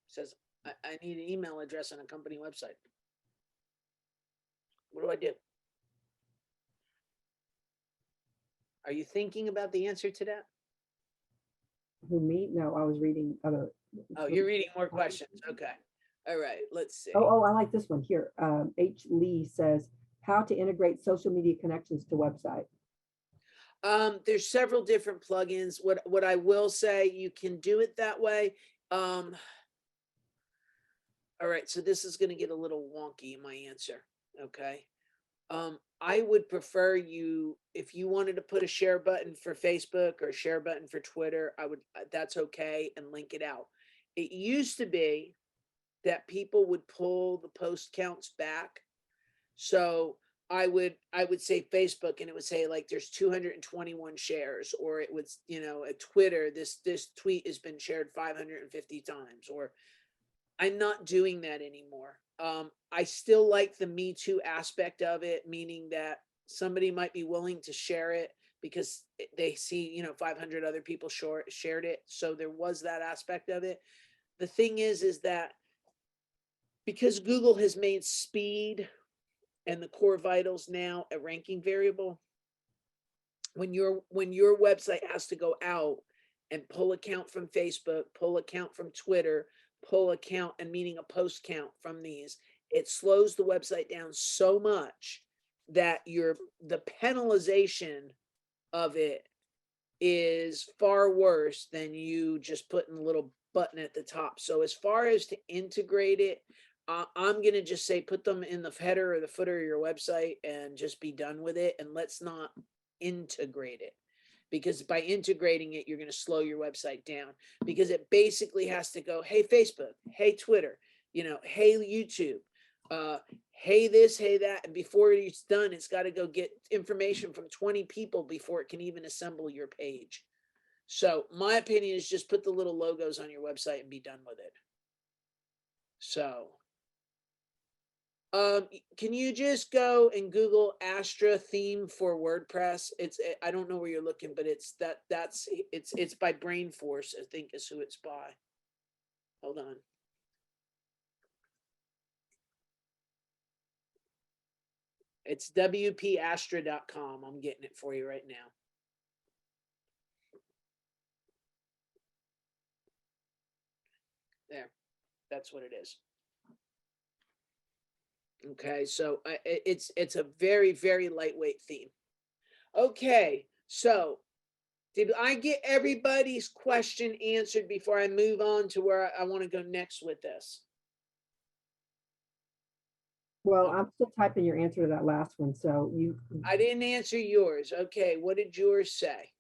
It says, I need an email address on a company website. What do I do? Are you thinking about the answer to that? Who, me? No, I was reading other. Oh, you're reading more questions. Okay. All right. Let's see. Oh, I like this one here. H. Lee says, how to integrate social media connections to website. There's several different plugins. What I will say, you can do it that way. All right. So this is going to get a little wonky in my answer. Okay. I would prefer you, if you wanted to put a share button for Facebook or a share button for Twitter, that's okay, and link it out. It used to be that people would pull the post counts back. So I would say Facebook and it would say like there's 221 shares, or it would, at Twitter, this tweet has been shared 550 times, or I'm not doing that anymore. I still like the Me Too aspect of it, meaning that somebody might be willing to share it because they see, 500 other people shared it. So there was that aspect of it. The thing is that because Google has made speed and the core vitals now a ranking variable, when your website has to go out and pull a count from Facebook, pull a count from Twitter, pull a count, and meaning a post count from these, it slows the website down so much that the penalization of it is far worse than you just putting a little button at the top. So as far as to integrate it, I'm going to just say put them in the header or the footer of your website and just be done with it. And let's not integrate it, because by integrating it, you're going to slow your website down, because it basically has to go, hey, Facebook, hey, Twitter, hey, YouTube, hey, this, hey, that. And before it's done, it's got to go get information from 20 people before it can even assemble your page. So my opinion is just put the little logos on your website and be done with it. So can you just go and Google Astra theme for WordPress? I don't know where you're looking, but it's by Brain Force, I think is who it's by. Hold on. It's wpastra.com. I'm getting it for you right now. There. That's what it is. Okay, so it's a very, very lightweight theme. Okay, so did I get everybody's question answered before I move on to where I want to go next with this? Well, I'm still typing your answer to that last one. So I didn't answer yours. Okay, what did yours say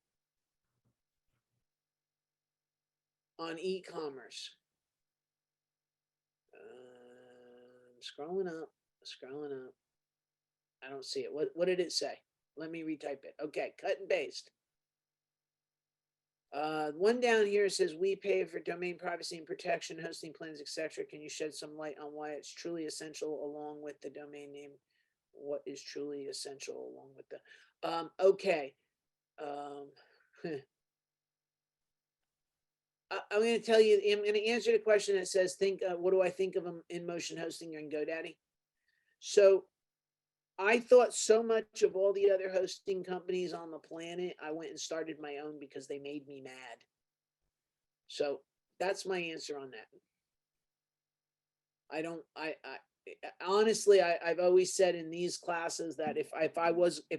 on e-commerce? Scrolling up. I don't see it. What did it say? Let me retype it. Okay, cut and paste. One down here says we pay for domain privacy and protection, hosting plans, etc. Can you shed some light on why it's truly essential along with the domain name? What is truly essential along with the okay. I'm going to tell you, I'm going to answer the question that says, what do I think of them in motion hosting and GoDaddy? So I thought so much of all the other hosting companies on the planet, I went and started my own because they made me mad. So that's my answer on that. Honestly, I've always said in these classes that if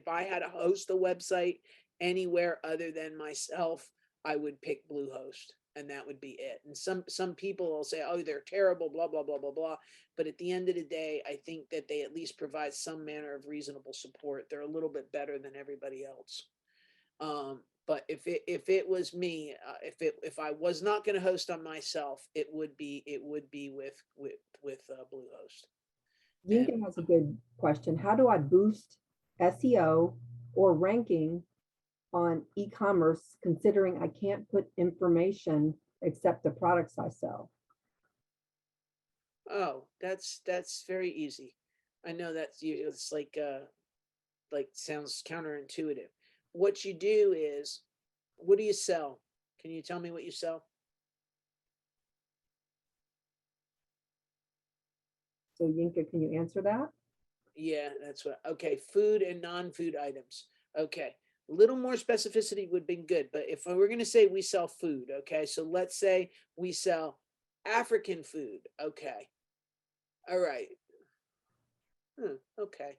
I had to host a website anywhere other than myself, I would pick Bluehost, and that would be it. And some people will say, oh, they're terrible, blah, blah, blah, blah, blah. But at the end of the day, I think that they at least provide some manner of reasonable support. They're a little bit better than everybody else. But if it was me, if I was not going to host on myself, it would be with Bluehost. Lincoln has a good question. How do I boost SEO or ranking on e-commerce, considering I can't put information except the products I sell? Oh, that's very easy. I know it's like sounds counterintuitive. what you do is, what do you sell? Can you tell me what you sell? So Yinka, can you answer that? Yeah, that's what, okay, food and non-food items. Okay, a little more specificity would be good, but if we're gonna say we sell food, okay, so let's say we sell African food, okay. All right. Okay.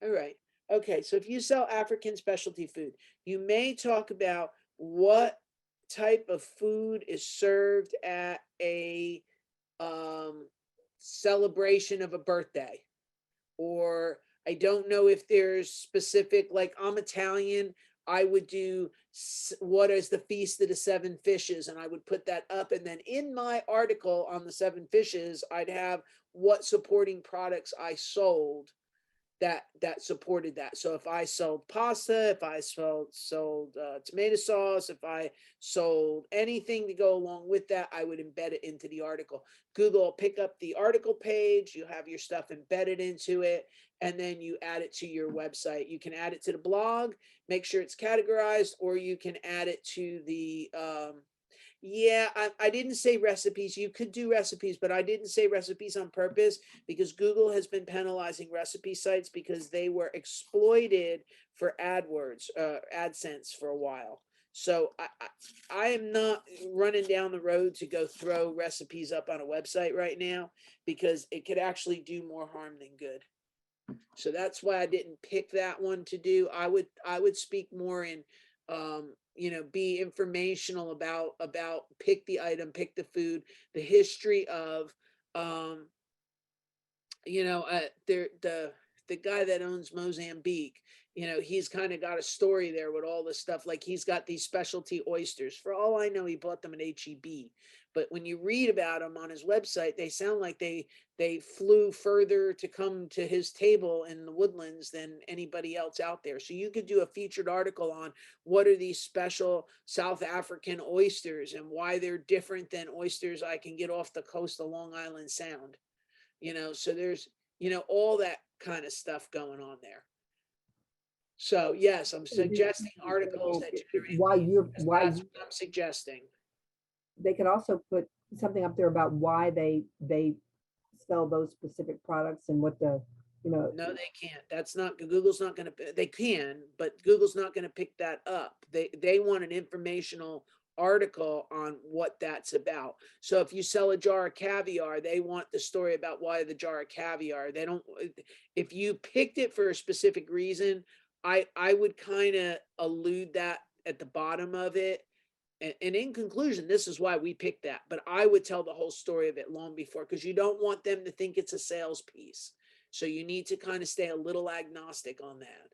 All right. Okay, so if you sell African specialty food, you may talk about what type of food is served at a celebration of a birthday. Or I don't know if there's specific, like I'm Italian, I would do what is the Feast of the Seven Fishes, and I would put that up. And then in my article on the seven fishes, I'd have what supporting products I sold that supported that. So if I sold pasta, if I sold tomato sauce, if I sold anything to go along with that, I would embed it into the article. Google will pick up the article page, you have your stuff embedded into it, and then you add it to your website. You can add it to the blog, make sure it's categorized, or you can add it to the yeah, I didn't say recipes. You could do recipes, but I didn't say recipes on purpose because Google has been penalizing recipe sites because they were exploited for AdWords, AdSense for a while. So I am not running down the road to go throw recipes up on a website right now because it could actually do more harm than good. So that's why I didn't pick that one to do. I would speak more in be informational about pick the item, pick the food, the history of um the guy that owns Mozambique, he's kind of got a story there with all this stuff. Like he's got these specialty oysters. For all I know, he bought them at HEB. But when you read about them on his website, they sound like they flew further to come to his table in the woodlands than anybody else out there. So you could do a featured article on what are these special South African oysters and why they're different than oysters I can get off the coast of Long Island Sound. So there's all that kind of stuff going on there. So yes, I'm suggesting articles that generate Why leads. you're, why That's you, what I'm suggesting. they could also put something up there about why they sell those specific products and what the, No, they can't. That's not, Google's not going to, they can, but Google's not going to pick that up. They want an informational article on what that's about. So if you sell a jar of caviar, they want the story about why the jar of caviar. They don't, if you picked it for a specific reason, I would kind of allude that at the bottom of it. And in conclusion, this is why we picked that. But I would tell the whole story of it long before, because you don't want them to think it's a sales piece. So you need to kind of stay a little agnostic on that.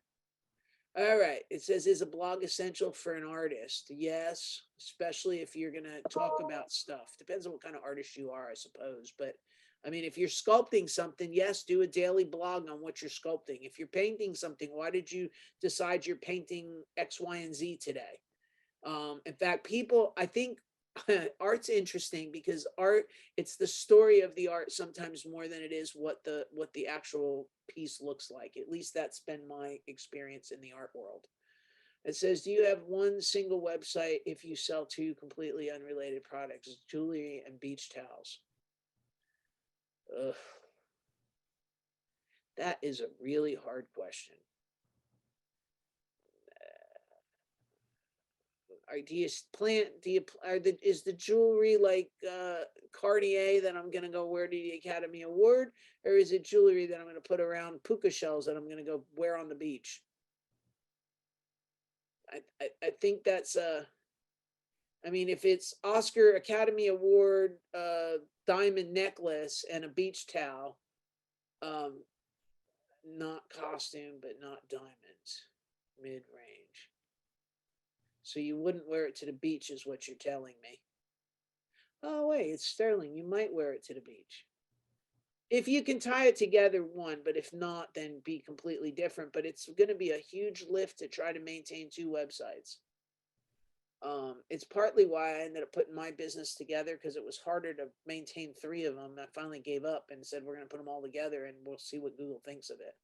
All right. It says, is a blog essential for an artist? Yes, especially if you're going to talk about stuff. Depends on what kind of artist you are, I suppose. But I mean, if you're sculpting something, yes, do a daily blog on what you're sculpting. If you're painting something, why did you decide you're painting X, Y, and Z today? In fact, I think art's interesting because art, it's the story of the art sometimes more than it is what the actual piece looks like. At least that's been my experience in the art world. It says, do you have one single website if you sell two completely unrelated products, jewelry and beach towels? Ugh. That is a really hard question. Do you is the jewelry like Cartier that I'm gonna go wear to the Academy Award, or is it jewelry that I'm gonna put around puka shells that I'm gonna go wear on the beach? I think that's I mean, if it's Oscar Academy Award diamond necklace and a beach towel, um not costume but not diamonds, mid range. So you wouldn't wear it to the beach is what you're telling me. Oh, wait, it's sterling. You might wear it to the beach. If you can tie it together, one, but if not, then be completely different. But it's going to be a huge lift to try to maintain two websites. It's partly why I ended up putting my business together because it was harder to maintain three of them. I finally gave up and said, we're going to put them all together and we'll see what Google thinks of it.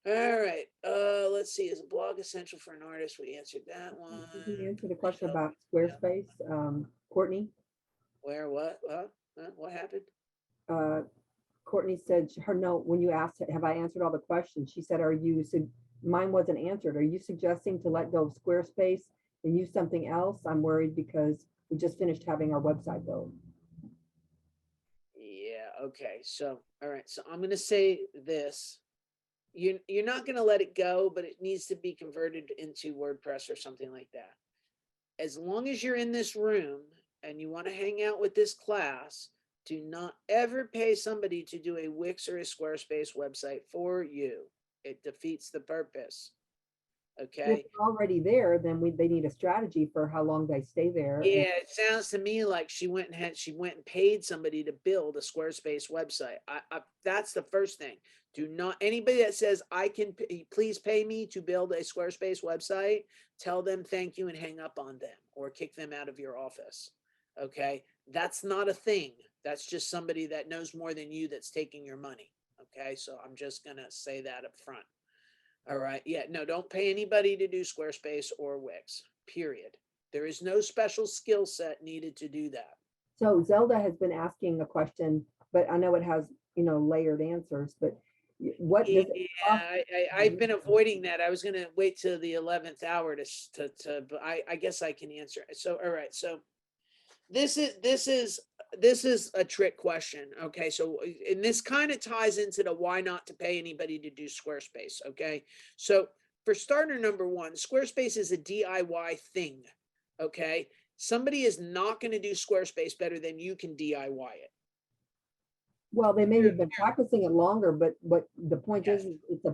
All right, let's see, is a blog essential for an artist? We answered that one. Did you answer the question Oh, about yeah. Squarespace? Courtney, Where, what, what happened? uh, Courtney said her note, when you asked, have I answered all the questions? She said, mine wasn't answered. Are you suggesting to let go of Squarespace and use something else? I'm worried because we just finished having our website built. Yeah, okay, so, all right, so I'm gonna say this. You're not gonna let it go, but it needs to be converted into WordPress or something like that. As long as you're in this room and you want to hang out with this class, do not ever pay somebody to do a Wix or a Squarespace website for you. It defeats the purpose. If Okay. they're already there, then they need a strategy for how long they stay there. And Yeah, it sounds to me like she went and paid somebody to build a Squarespace website. That's the first thing. Do not, anybody that says I can please pay me to build a Squarespace website, tell them thank you and hang up on them or kick them out of your office. Okay, that's not a thing. That's just somebody that knows more than you that's taking your money. Okay, so I'm just gonna say that up front. All right, yeah, no, don't pay anybody to do Squarespace or Wix. Period. There is no special skill set needed to do that. so Zelda has been asking a question, but I know it has, layered answers, but what Yeah, does it cost? I've been avoiding that. I was gonna wait till the 11th hour but I guess I can answer. So, all right, so this is a trick question. Okay, so and this kind of ties into the why not to pay anybody to do Squarespace. Okay, so for starter number one, Squarespace is a DIY thing. Okay, somebody is not going to do Squarespace better than you can DIY it. Well, they may have been practicing it longer, but what the point Yes. is it's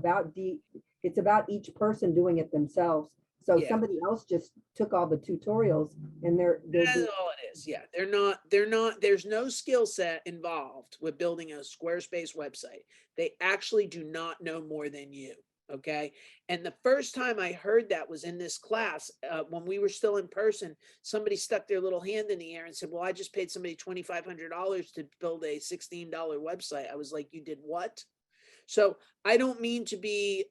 about each person doing it themselves. So Yeah. somebody else just took all the tutorials and they're That's doing, all it is. Yeah. There's no skill set involved with building a Squarespace website. They actually do not know more than you. Okay. And the first time I heard that was in this class, when we were still in person, somebody stuck their little hand in the air and said, well, I just paid somebody $2,500 to build a $16 website. I was like, you did what? So I don't mean to be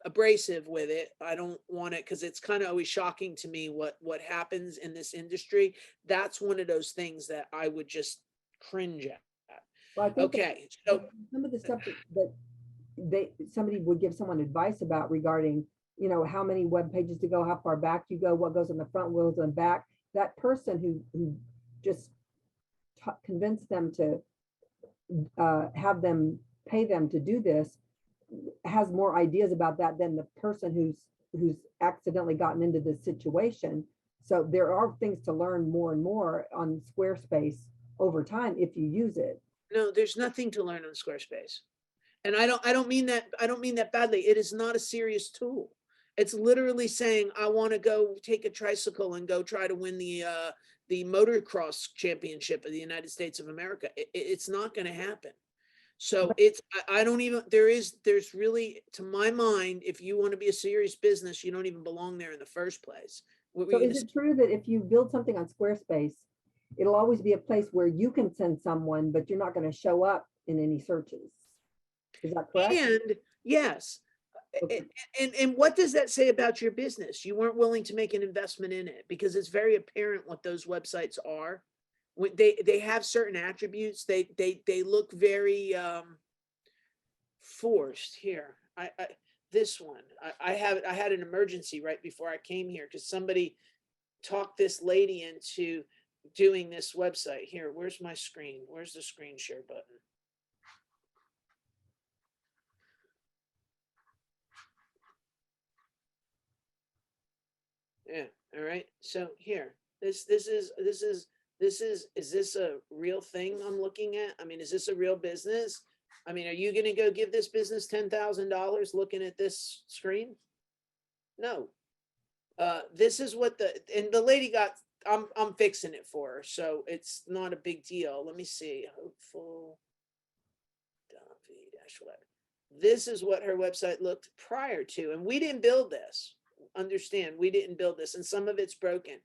abrasive with it. I don't want it because it's kind of always shocking to me what happens in this industry. That's one of those things that I would just cringe at. well, I think that Okay, so some of the stuff that somebody would give someone advice about regarding, how many web pages to go, how far back you go, what goes on the front, what goes on the back. That person who just convinced them to have them pay them to do this has more ideas about that than the person who's accidentally gotten into this situation. So there are things to learn more and more on Squarespace over time if you use it. no, there's nothing to learn on Squarespace. And I don't mean that badly. It is not a serious tool. It's literally saying I want to go take a tricycle and go try to win the motocross championship of the United States of America. It's not going to happen. So But I don't even there's really, to my mind, if you want to be a serious business, you don't even belong there in the first place. What were so you is going to it true that if you build something on Squarespace, it'll always be a place where you can send someone, but you're not going to show up in any searches? Is that say? correct? And yes, Okay. and what does that say about your business? You weren't willing to make an investment in it because it's very apparent what those websites are. When they have certain attributes, they look very forced. Here, I this one I had an emergency right before I came here because somebody talked this lady into doing this website. Here, where's my screen? Where's the screen share button? Yeah. All right. So here, is this a real thing I'm looking at? I mean, is this a real business? I mean, are you going to go give this business $10,000 looking at this screen? No. This is what and the lady got. I'm fixing it for her, so it's not a big deal. Let me see. Hopeful. Web. This is what her website looked prior to, and we didn't build this. Understand, we didn't build this, and some of it's broken,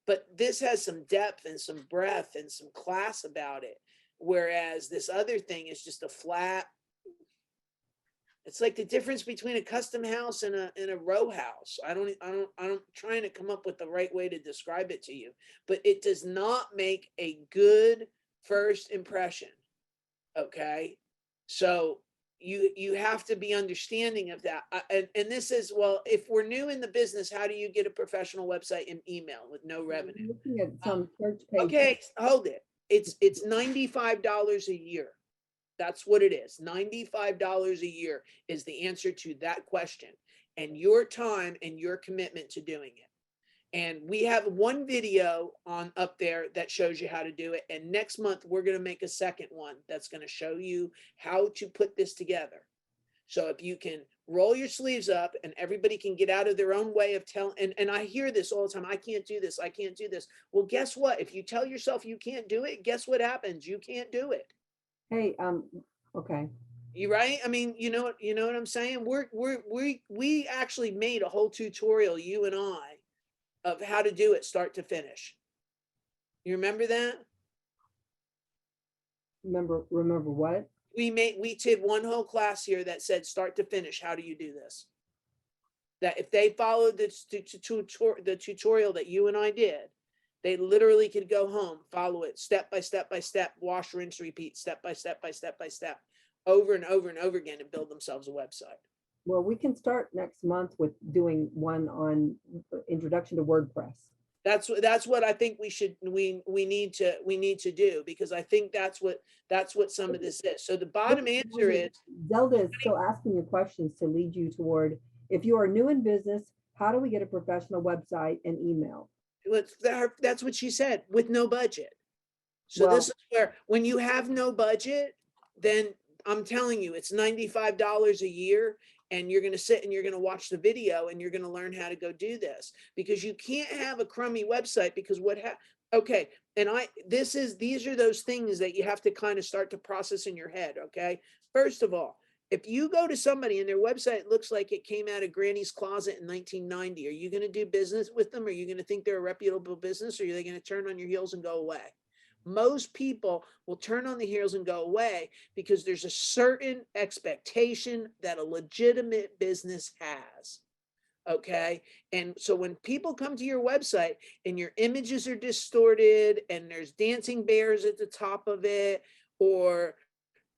but this has some depth and some breadth and some class about it. Whereas this other thing is just a flat It's like the difference between a custom house and a row house. I'm trying to come up with the right way to describe it to you, but it does not make a good first impression. Okay. So you have to be understanding of that. And this is, well, if we're new in the business, how do you get a professional website and email with no I'm revenue? looking at some search pages. Okay, hold it. It's $95 a year. That's what it is. $95 a year is the answer to that question, and your time and your commitment to doing it. And we have one video on up there that shows you how to do it. And next month, we're going to make a second one that's going to show you how to put this together. So if you can roll your sleeves up and everybody can get out of their own way of telling, and I hear this all the time, I can't do this, I can't do this. Well, guess what? If you tell yourself you can't do it, guess what happens? You can't do it. Hey, okay. You right? I mean, you know what I'm saying? We actually made a whole tutorial, you and I, of how to do it start to finish. You remember that? Remember what? We did one whole class here that said start to finish, how do you do this? That if they followed the tutorial that you and I did, they literally could go home, follow it step by step by step, wash, rinse, repeat, step by step by step by step, over and over and over again, and build themselves a website. Well, we can start next month with doing one on introduction to WordPress. That's what I think we need to do, because I think that's what some of this is. So the bottom answer is, Zelda is still asking you questions to lead you toward, if you are new in business, how do we get a professional website and email? that's what she said, with no budget. So Well, this is where, when you have no budget, then I'm telling you, it's $95 a year, and you're going to sit and you're going to watch the video and you're going to learn how to go do this, because you can't have a crummy website, because okay. And these are those things that you have to kind of start to process in your head. Okay. First of all, if you go to somebody and their website looks like it came out of Granny's closet in 1990, are you going to do business with them? Are you going to think they're a reputable business, or are they going to turn on your heels and go away? Most people will turn on the heels and go away, because there's a certain expectation that a legitimate business has. Okay. And so when people come to your website and your images are distorted and there's dancing bears at the top of it, or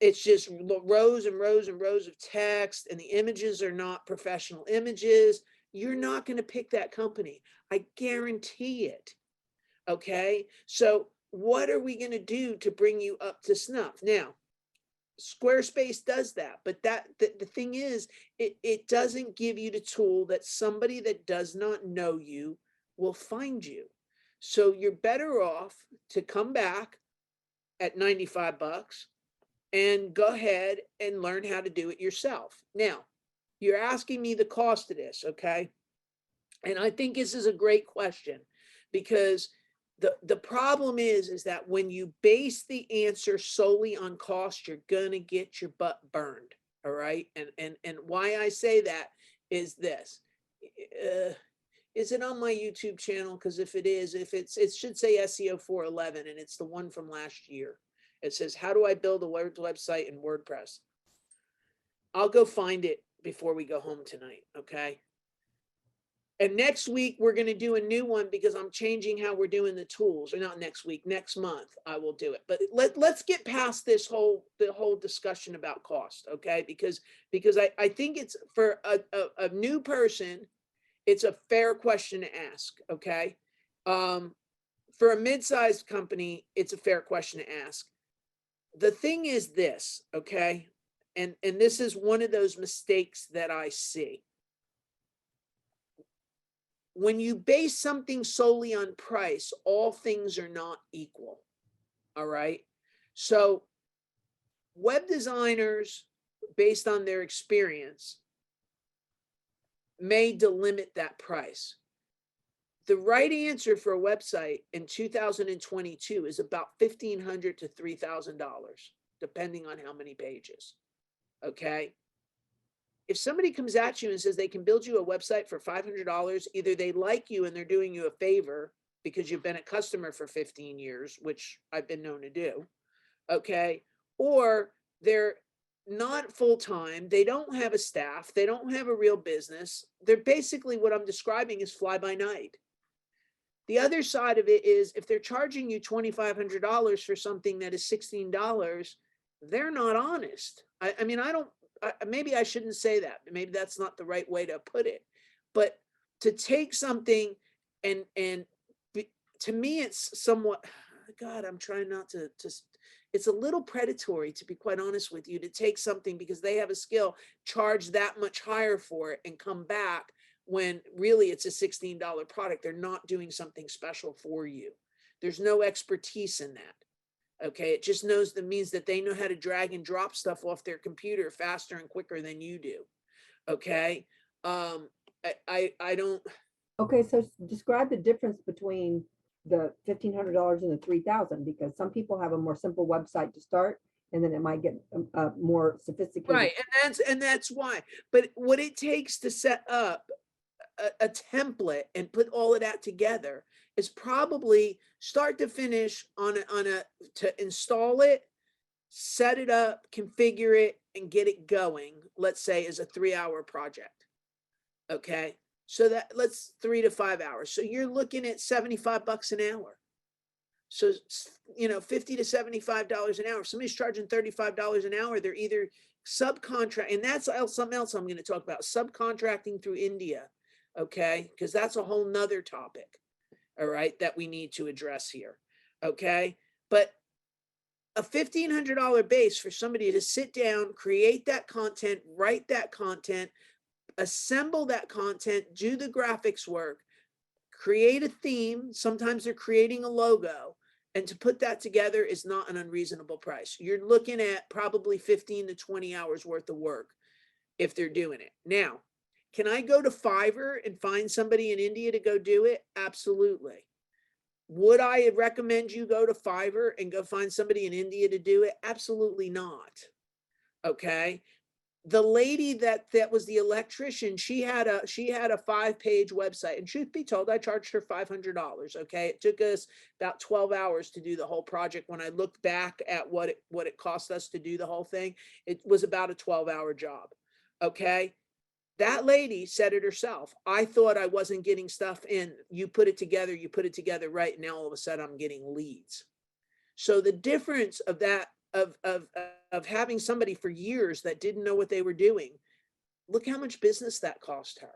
it's just rows and rows and rows of text and the images are not professional images, you're not going to pick that company. I guarantee it. Okay. So what are we going to do to bring you up to snuff? Now, Squarespace does that, but the thing is, it doesn't give you the tool that somebody that does not know you will find you. So you're better off to come back at $95 and go ahead and learn how to do it yourself. Now, you're asking me the cost of this, okay? And I think this is a great question, because the problem is that when you base the answer solely on cost, you're gonna get your butt burned. All right. And why I say that is this. Is it on my YouTube channel? Because if it is, it should say SEO 411, and it's the one from last year. It says, how do I build a website in WordPress? I'll go find it before we go home tonight. Okay. And next week, we're going to do a new one, because I'm changing how we're doing the tools. Or not next week, next month, I will do it. But let's get past the whole discussion about cost, okay? Because I think it's, for a new person, it's a fair question to ask, okay? For a mid-sized company, it's a fair question to ask. The thing is this, okay? And this is one of those mistakes that I see. When you base something solely on price, all things are not equal. All right. So web designers, based on their experience, may delimit that price. The right answer for a website in 2022 is about $1,500 to $3,000, depending on how many pages. Okay. If somebody comes at you and says they can build you a website for $500, either they like you and they're doing you a favor because you've been a customer for 15 years, which I've been known to do. Okay. Or they're not full-time. They don't have a staff. They don't have a real business. They're basically, what I'm describing is fly by night. The other side of it is, if they're charging you $2,500 for something that is $16, they're not honest. I mean, maybe I shouldn't say that. Maybe that's not the right way to put it. But to take something and to me, it's somewhat, God, I'm trying not to, it's a little predatory, to be quite honest with you, to take something because they have a skill, charge that much higher for it, and come back when really it's a $16 product. They're not doing something special for you. There's no expertise in that. Okay. It just means that they know how to drag and drop stuff off their computer faster and quicker than you do. Okay. I don't. Okay, so describe the difference between the $1,500 and the 3,000, because some people have a more simple website to start, and then it might get more sophisticated. Right. And that's why. But what it takes to set up a template and put all of that together is probably start to finish to install it, set it up, configure it, and get it going, let's say, is a 3-hour project. Okay. So let's 3 to 5 hours. So you're looking at $75 an hour. So, $50 to $75 an hour. If somebody's charging $35 an hour, they're either subcontract, and that's something else I'm going to talk about, subcontracting through India. Okay. Because that's a whole nother topic. All right. That we need to address here. Okay. But a $1,500 base for somebody to sit down, create that content, write that content, assemble that content, do the graphics work, create a theme. Sometimes they're creating a logo, and to put that together is not an unreasonable price. You're looking at probably 15 to 20 hours worth of work if they're doing it. Now, can I go to Fiverr and find somebody in India to go do it? Absolutely. Would I recommend you go to Fiverr and go find somebody in India to do it? Absolutely not. Okay. The lady that was the electrician, she had a 5-page website, and truth be told, I charged her $500. Okay. It took us about 12 hours to do the whole project. When I looked back at what it cost us to do the whole thing, it was about a 12-hour job. Okay. That lady said it herself. I thought I wasn't getting stuff in. You put it together right. Now all of a sudden I'm getting leads. So the difference of that, of having somebody for years that didn't know what they were doing, look how much business that cost her.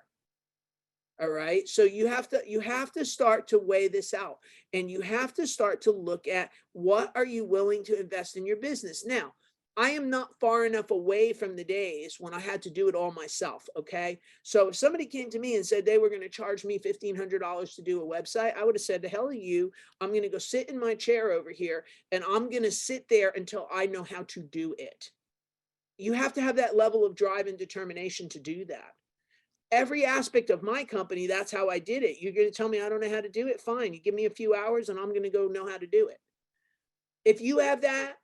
All right. So you have to start to weigh this out, and you have to start to look at, what are you willing to invest in your business? Now, I am not far enough away from the days when I had to do it all myself. Okay. So if somebody came to me and said they were going to charge me $1,500 to do a website, I would have said, to hell with you. I'm going to go sit in my chair over here, and I'm going to sit there until I know how to do it. You have to have that level of drive and determination to do that. Every aspect of my company, that's how I did it. You're going to tell me I don't know how to do it? Fine. You give me a few hours and I'm going to go know how to do it. If you have that,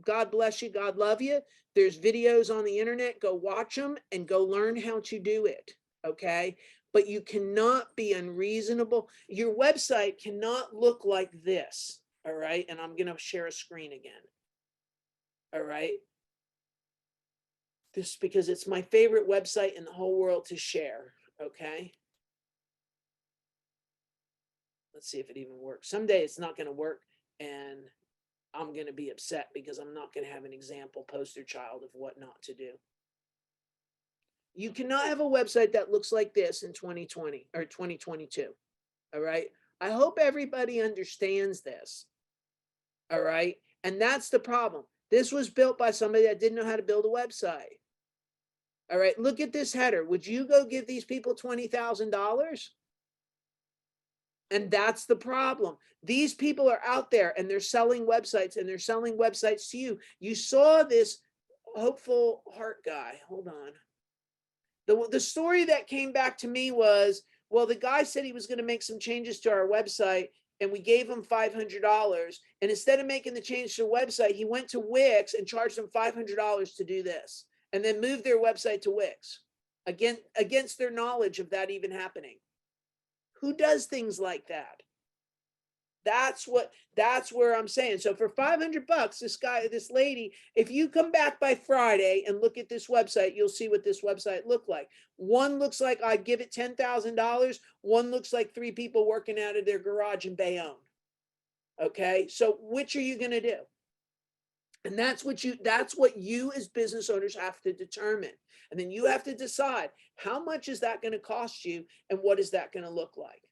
God bless you. God love you. There's videos on the internet. Go watch them and go learn how to do it. Okay. But you cannot be unreasonable. Your website cannot look like this. All right. And I'm going to share a screen again. All right. This, because it's my favorite website in the whole world to share. Okay. Let's see if it even works. Someday it's not going to work, and I'm going to be upset because I'm not going to have an example poster child of what not to do. You cannot have a website that looks like this in 2020 or 2022. All right. I hope everybody understands this. All right. And that's the problem. This was built by somebody that didn't know how to build a website. All right. Look at this header. Would you go give these people $20,000? And that's the problem. These people are out there and they're selling websites, and they're selling websites to you. You saw this hopeful heart guy. Hold on. The story that came back to me was, well, the guy said he was going to make some changes to our website, and we gave him $500. And instead of making the change to the website, he went to Wix and charged them $500 to do this, and then moved their website to Wix against their knowledge of that even happening. Who does things like that? That's where I'm saying. So for 500 bucks, this lady, if you come back by Friday and look at this website, you'll see what this website looked like. One looks like I'd give it $10,000. One looks like 3 people working out of their garage in Bayonne. Okay. So which are you going to do? And that's what you as business owners have to determine. And then you have to decide, how much is that going to cost you and what is that going to look like?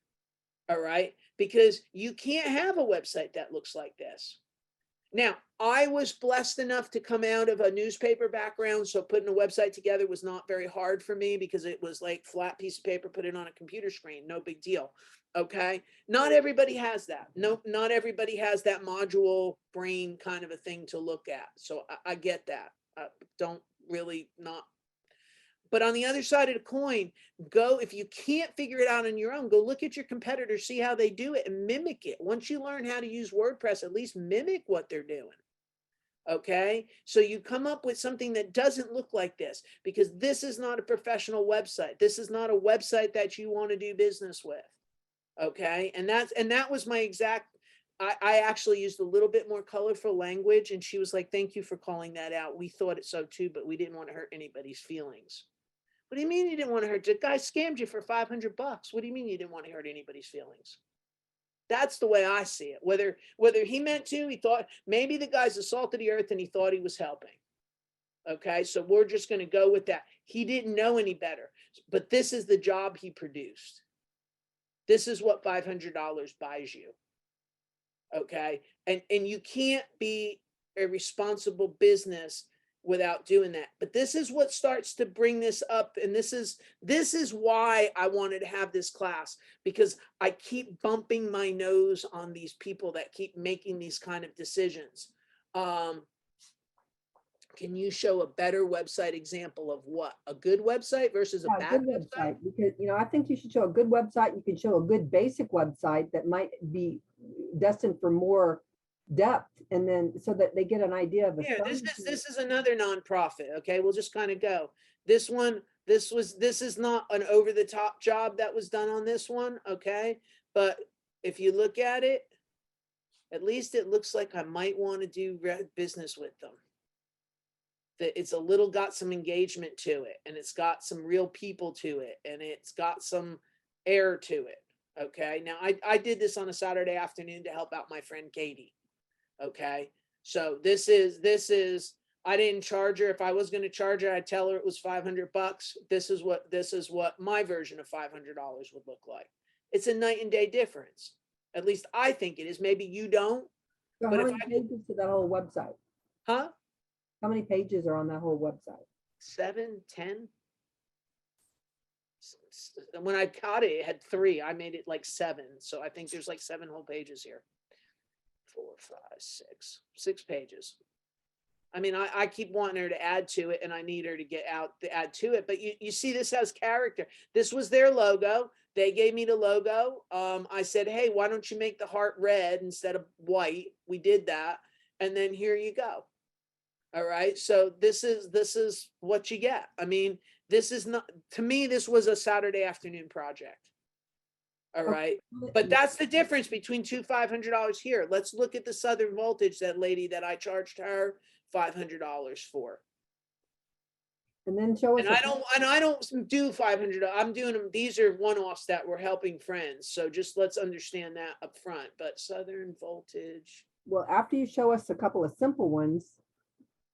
All right. Because you can't have a website that looks like this. Now, I was blessed enough to come out of a newspaper background, so putting a website together was not very hard for me because it was like flat piece of paper, put it on a computer screen, no big deal. Okay. Not everybody has that. No, not everybody has that module brain kind of a thing to look at. So I get that. Don't really not. But on the other side of the coin, if you can't figure it out on your own, go look at your competitors, see how they do it and mimic it. Once you learn how to use WordPress, at least mimic what they're doing. Okay. So you come up with something that doesn't look like this, because this is not a professional website. This is not a website that you want to do business with. Okay. And that was my exact, I actually used a little bit more colorful language, and she was like, thank you for calling that out. We thought it so too, but we didn't want to hurt anybody's feelings. What do you mean you didn't want to hurt? The guy scammed you for 500 bucks. What do you mean you didn't want to hurt anybody's feelings? That's the way I see it. Whether he meant to, he thought maybe the guy's the salt of the earth and he thought he was helping. Okay, so we're just going to go with that. He didn't know any better, but this is the job he produced. This is what $500 buys you. Okay, and you can't be a responsible business without doing that. But this is what starts to bring this up. And this is why I wanted to have this class, because I keep bumping my nose on these people that keep making these kind of decisions. Can you show a better website example of what? A good website versus a bad website? Because, I think you should show a good website. You can show a good basic website that might be destined for more depth, and then so that they get an idea of this is another nonprofit. Okay, we'll just kind of go. This is not an over the top job that was done on this one. Okay, but if you look at it, at least it looks like I might want to do business with them. That it's a little got some engagement to it, and it's got some real people to it, and it's got some air to it. Okay, now I did this on a Saturday afternoon to help out my friend Katie. Okay, so this is I didn't charge her. If I was going to charge her, I'd tell her it was 500 bucks. This is what my version of $500 would look like. It's a night and day difference. At least I think it is. Maybe you don't. So but how if many I pages to that whole website? Huh? How many pages are on that whole website? 7, 10. When I caught it, it had 3. I made it like 7. So I think there's like 7 whole pages here. 4, 5, 6 pages. I mean, I keep wanting her to add to it, and I need her to add to it. But you see, this has character. This was their logo. They gave me the logo. I said, hey, why don't you make the heart red instead of white? We did that. And then here you go. All right. So this is what you get. I mean, this is not, to me, this was a Saturday afternoon project. All right. But that's the difference between $500 here. Let's look at the Southern Voltage, that lady that I charged her $500 for. And then show us. And I don't do 500. I'm doing them. These are one-offs that we're helping friends. So just let's understand that up front. But Southern Voltage. Well, after you show us a couple of simple ones,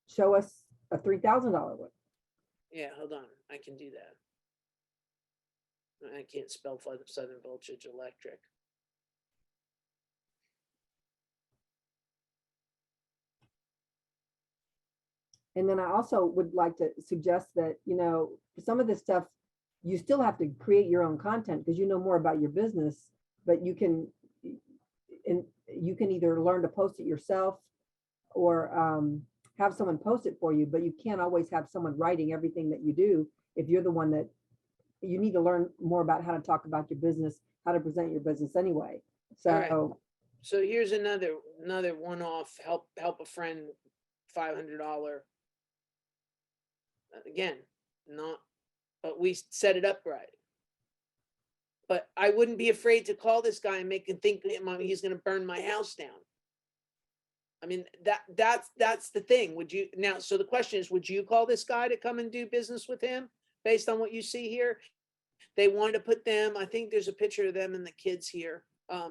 show us a $3,000 one. Yeah, hold on. I can do that. I can't spell Southern Voltage Electric. And then I also would like to suggest that, for some of this stuff, you still have to create your own content because you know more about your business, but you can either learn to post it yourself or have someone post it for you, but you can't always have someone writing everything that you do if you're the one that you need to learn more about how to talk about your business, how to present your business anyway. So, right. So here's another one-off help a friend $500. Again, not, but we set it up right. but I wouldn't be afraid to call this guy and make him think that he's going to burn my house down. I mean, that's the thing. Would you now? So the question is, would you call this guy to come and do business with him based on what you see here? They wanted to put them, I think there's a picture of them and the kids here.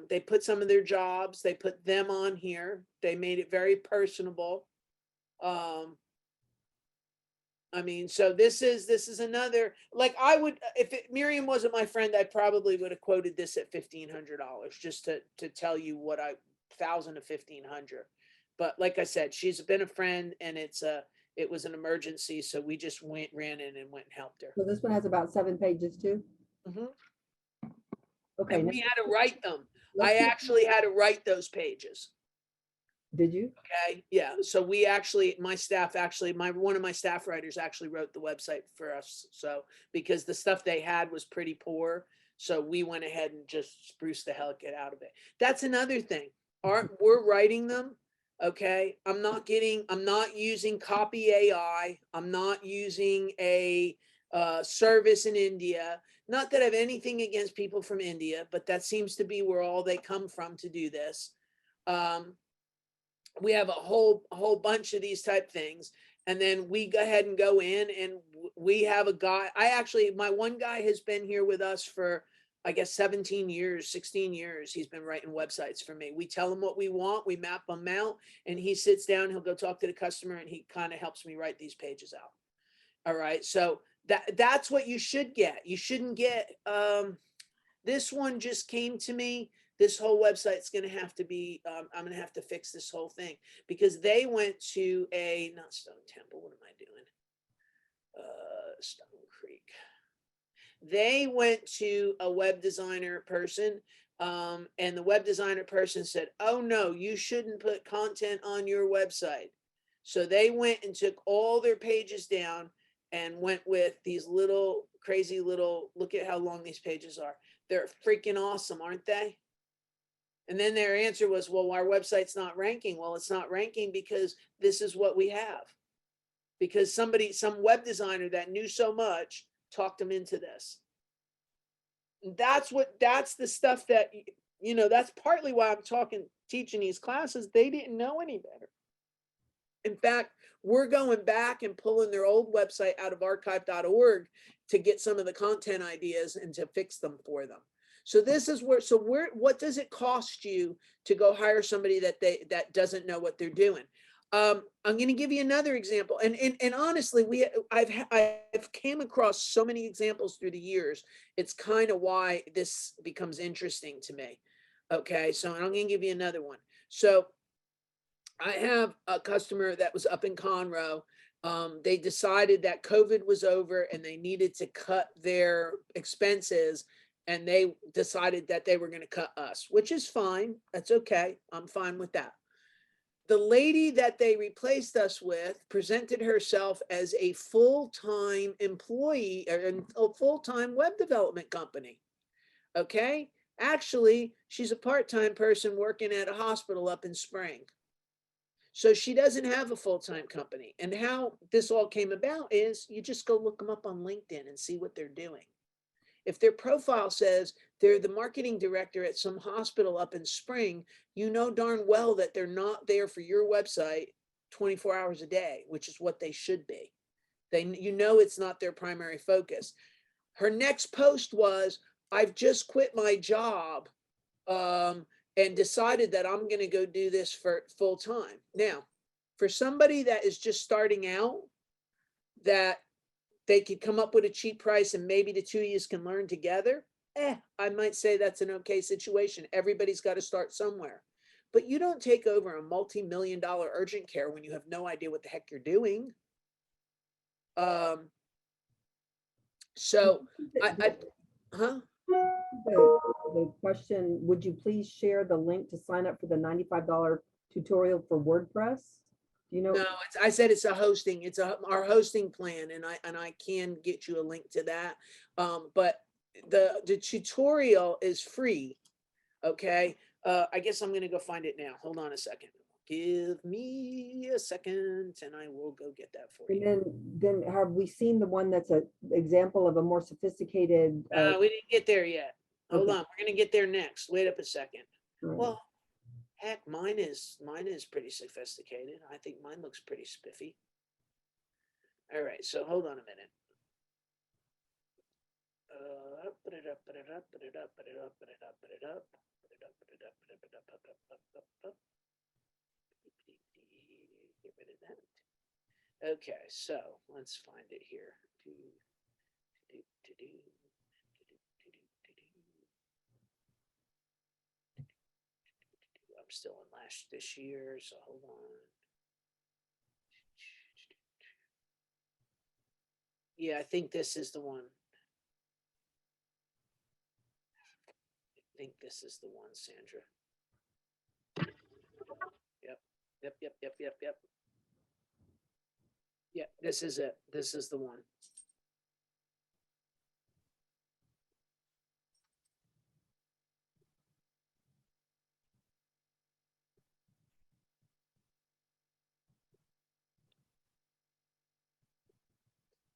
They put some of their jobs, they put them on here. They made it very personable. I mean, so this is another, like I would, if Miriam wasn't my friend, I probably would have quoted this at $1,500 just to tell you what 1,000 to 1,500. But like I said, she's been a friend and it was an emergency. So we just ran in and went and helped her. So this one has about 7 pages too? Mhm. Okay. And we had to write them. let's I see- actually had to write those pages. Did you? Okay. Yeah. So we actually, my staff actually, one of my staff writers actually wrote the website for us. So because the stuff they had was pretty poor. So we went ahead and just spruced the hell out of it. That's another thing. We're writing them. Okay. I'm not using copy AI. I'm not using a service in India. Not that I have anything against people from India, but that seems to be where all they come from to do this. We have a whole bunch of these type things. And then we go ahead and go in and we have a guy. My one guy has been here with us for, I guess, 17 years, 16 years. He's been writing websites for me. We tell him what we want. We map them out and he sits down, he'll go talk to the customer and he kind of helps me write these pages out. All right. So that's what you should get. You shouldn't get, this one just came to me. This whole website's going to have to be, I'm going to have to fix this whole thing because they went to not Stone Temple. What am I doing? Stone Creek. They went to a web designer person. And the web designer person said, oh no, you shouldn't put content on your website. So they went and took all their pages down and went with these little crazy little, look at how long these pages are. They're freaking awesome, aren't they? And then their answer was, well, our website's not ranking. Well, it's not ranking because this is what we have. Because some web designer that knew so much talked them into this. And that's the stuff that, that's partly why I'm teaching these classes. They didn't know any better. In fact, we're going back and pulling their old website out of archive.org to get some of the content ideas and to fix them for them. So this is what does it cost you to go hire somebody that doesn't know what they're doing? I'm going to give you another example. And honestly, I've came across so many examples through the years. It's kind of why this becomes interesting to me. Okay. So I'm going to give you another one. So I have a customer that was up in Conroe. They decided that COVID was over and they needed to cut their expenses. And they decided that they were going to cut us, which is fine. That's okay. I'm fine with that. The lady that they replaced us with presented herself as a full-time employee or a full-time web development company. Okay. Actually, she's a part-time person working at a hospital up in Spring. So she doesn't have a full-time company. And how this all came about is you just go look them up on LinkedIn and see what they're doing. If their profile says they're the marketing director at some hospital up in Spring, you know darn well that they're not there for your website 24 hours a day, which is what they should be. It's not their primary focus. Her next post was, I've just quit my job and decided that I'm going to go do this for full time. Now, for somebody that is just starting out, that they could come up with a cheap price and maybe the two of you can learn together. I might say that's an okay situation. Everybody's got to start somewhere. But you don't take over a multi-million-dollar urgent care when you have no idea what the heck you're doing. The question, would you please share the link to sign up for the $95 tutorial for WordPress? No, I said it's a hosting. It's our hosting plan, and I can get you a link to that. But the tutorial is free. Okay. I guess I'm gonna go find it now. Hold on a second. Give me a second, and I will go get that for you. And then have we seen the one that's an example of a more sophisticated? We didn't get there yet. Hold Okay. on, we're gonna get there next. Wait up a second. All right. Well, heck, mine is pretty sophisticated. I think mine looks pretty spiffy. All right, so hold on a minute. Put it up, put it up, put it up, put it up, put it up, put it up, put it up, put it up, put it up, up, up, up, up, up. Get rid of that. Okay, so let's find it here. I'm still in this year, so hold on. Yeah, I think this is the one. I think this is the one, Sandra. Yep, yep, yep, yep, yep, yep. Yeah, this is it. This is the one.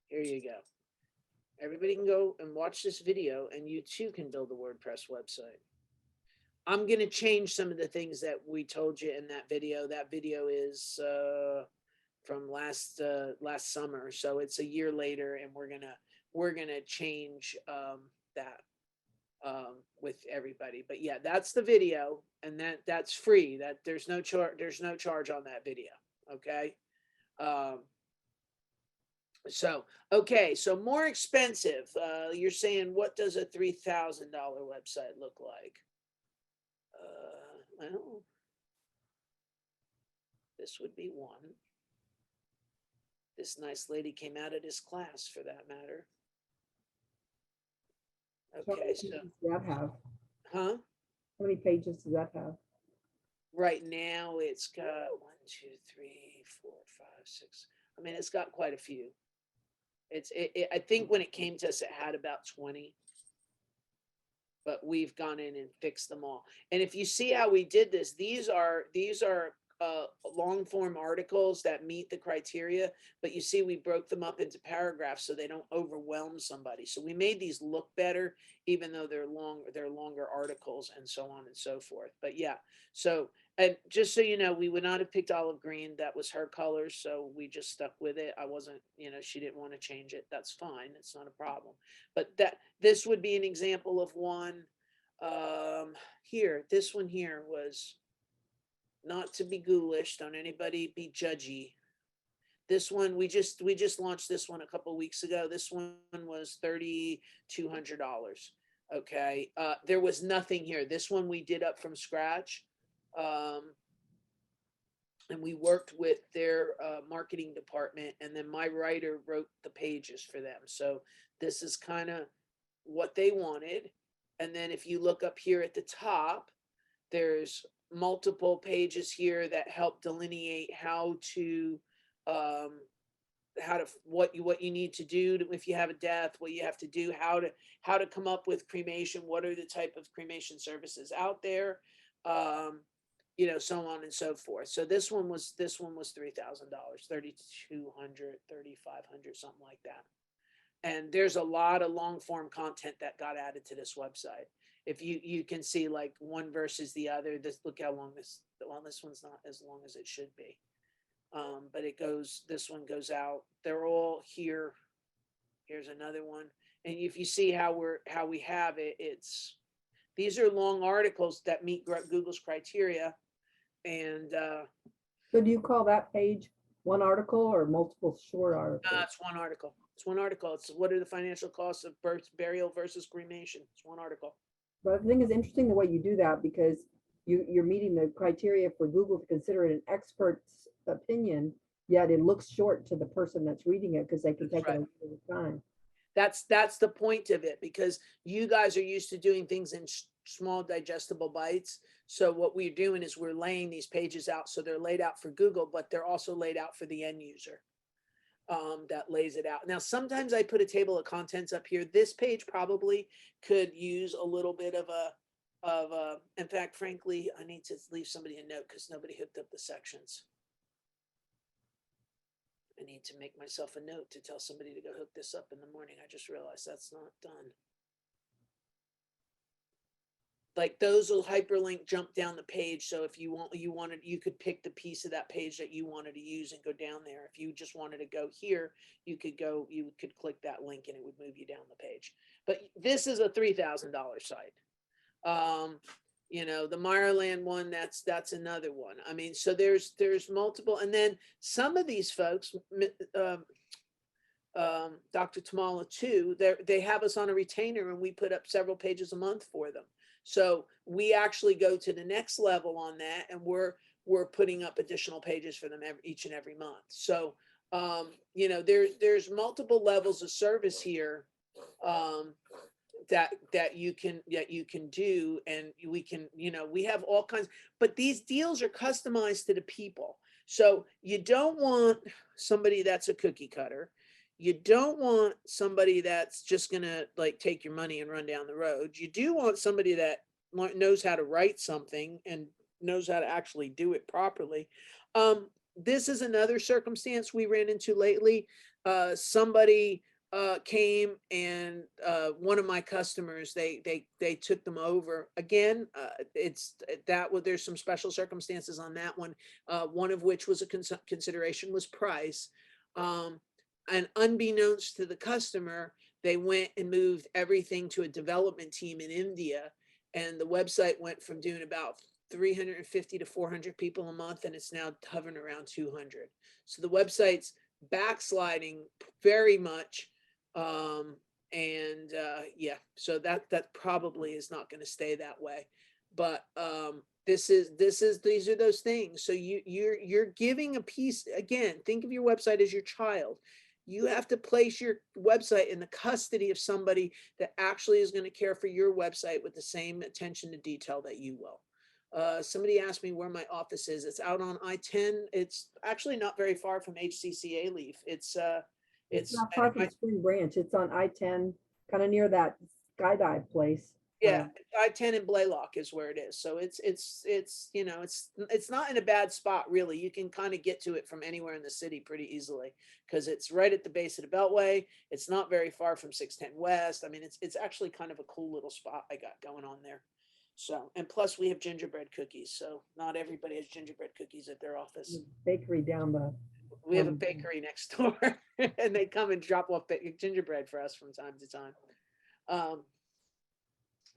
Here you go. Everybody can go and watch this video, and you too can build a WordPress website. I'm going to change some of the things that we told you in that video. That video is from last summer, so it's a year later, and we're gonna change that with everybody. But yeah, that's the video, and that's free. That there's no charge on that video. Okay. So okay, so more expensive. You're saying, what does a $3,000 website look like? Well, this would be one. This nice lady came out of this class, for that matter. Okay, so Does that have? huh? How many pages does that have? Right now it's got 1, 2, 3, 4, 5, 6. I mean, it's got quite a few. I think when it came to us, it had about 20. But we've gone in and fixed them all. And if you see how we did this, these are long form articles that meet the criteria, but you see we broke them up into paragraphs so they don't overwhelm somebody. So we made these look better, even though they're longer articles and so on and so forth. But yeah, so, and just so you know, we would not have picked olive green. That was her color, so we just stuck with it. I wasn't, she didn't want to change it. That's fine. It's not a problem. But this would be an example of one. Here, this one here was, not to be ghoulish, don't anybody be judgy. This one, we just launched this one a couple of weeks ago. This one was $3,200. Okay. There was nothing here. This one we did up from scratch. And we worked with their marketing department, and then my writer wrote the pages for them. So this is kind of what they wanted. And then if you look up here at the top, there's multiple pages here that help delineate how to what you need to do if you have a death, what you have to do, how to come up with cremation, what are the type of cremation services out there, so on and so forth. So this one was $3,000, 3,200, 3,500, something like that. And there's a lot of long form content that got added to this website. If you can see like one versus the other, look how long this one's not as long as it should be. But this one goes out. They're all here. Here's another one. And if you see how we have it, these are long articles that meet Google's criteria. And So do you call that page one article or multiple short articles? it's one article. It's one article. It's what are the financial costs of birth, burial versus cremation. It's one article. But I think it's interesting the way you do that, because you're meeting the criteria for Google to consider it an expert's opinion, yet it looks short to the person that's reading it because they can take it a little time. That's the point of it, because you guys are used to doing things in small digestible bites. So what we're doing is we're laying these pages out so they're laid out for Google, but they're also laid out for the end user. That lays it out. Now, sometimes I put a table of contents up here. This page probably could use a little bit of in fact, frankly, I need to leave somebody a note because nobody hooked up the sections. I need to make myself a note to tell somebody to go hook this up in the morning. I just realized that's not done. like those will hyperlink jump down the page. So if you wanted, you could pick the piece of that page that you wanted to use and go down there. If you just wanted to go here, you could click that link and it would move you down the page. But this is a $3,000 site. The Meyerland one, that's another one. I mean, so there's multiple, and then some of these folks, Dr. Tamala too, they have us on a retainer and we put up several pages a month for them. So we actually go to the next level on that, and we're putting up additional pages for them each and every month. So there's multiple levels of service here that you can do, and we have all kinds, but these deals are customized to the people. So you don't want somebody that's a cookie cutter. You don't want somebody that's just gonna like take your money and run down the road. You do want somebody that knows how to write something and knows how to actually do it properly. This is another circumstance we ran into lately. Somebody came and one of my customers, they took them over again. There's some special circumstances on that one. One of which was a consideration was price. And unbeknownst to the customer, they went and moved everything to a development team in India, and the website went from doing about 350 to 400 people a month, and it's now hovering around 200. So the website's backsliding very much. So that probably is not going to stay that way. But these are those things. So you're giving a piece. Again, think of your website as your child. You have to place your website in the custody of somebody that actually is going to care for your website with the same attention to detail that you will. Somebody asked me where my office is. It's out on I-10. It's actually not very far from HCCA Leaf. It's not far from Spring Branch. It's on I-10, kind of near that skydive place. Yeah, I-10 in Blaylock is where it is. So it's not in a bad spot, really. You can kind of get to it from anywhere in the city pretty easily because it's right at the base of the Beltway. It's not very far from 610 West. I mean, it's actually kind of a cool little spot I got going on there. So, and plus we have gingerbread cookies. So not everybody has gingerbread cookies at their office. Bakery down the. We have a bakery next door and they come and drop off gingerbread for us from time to time.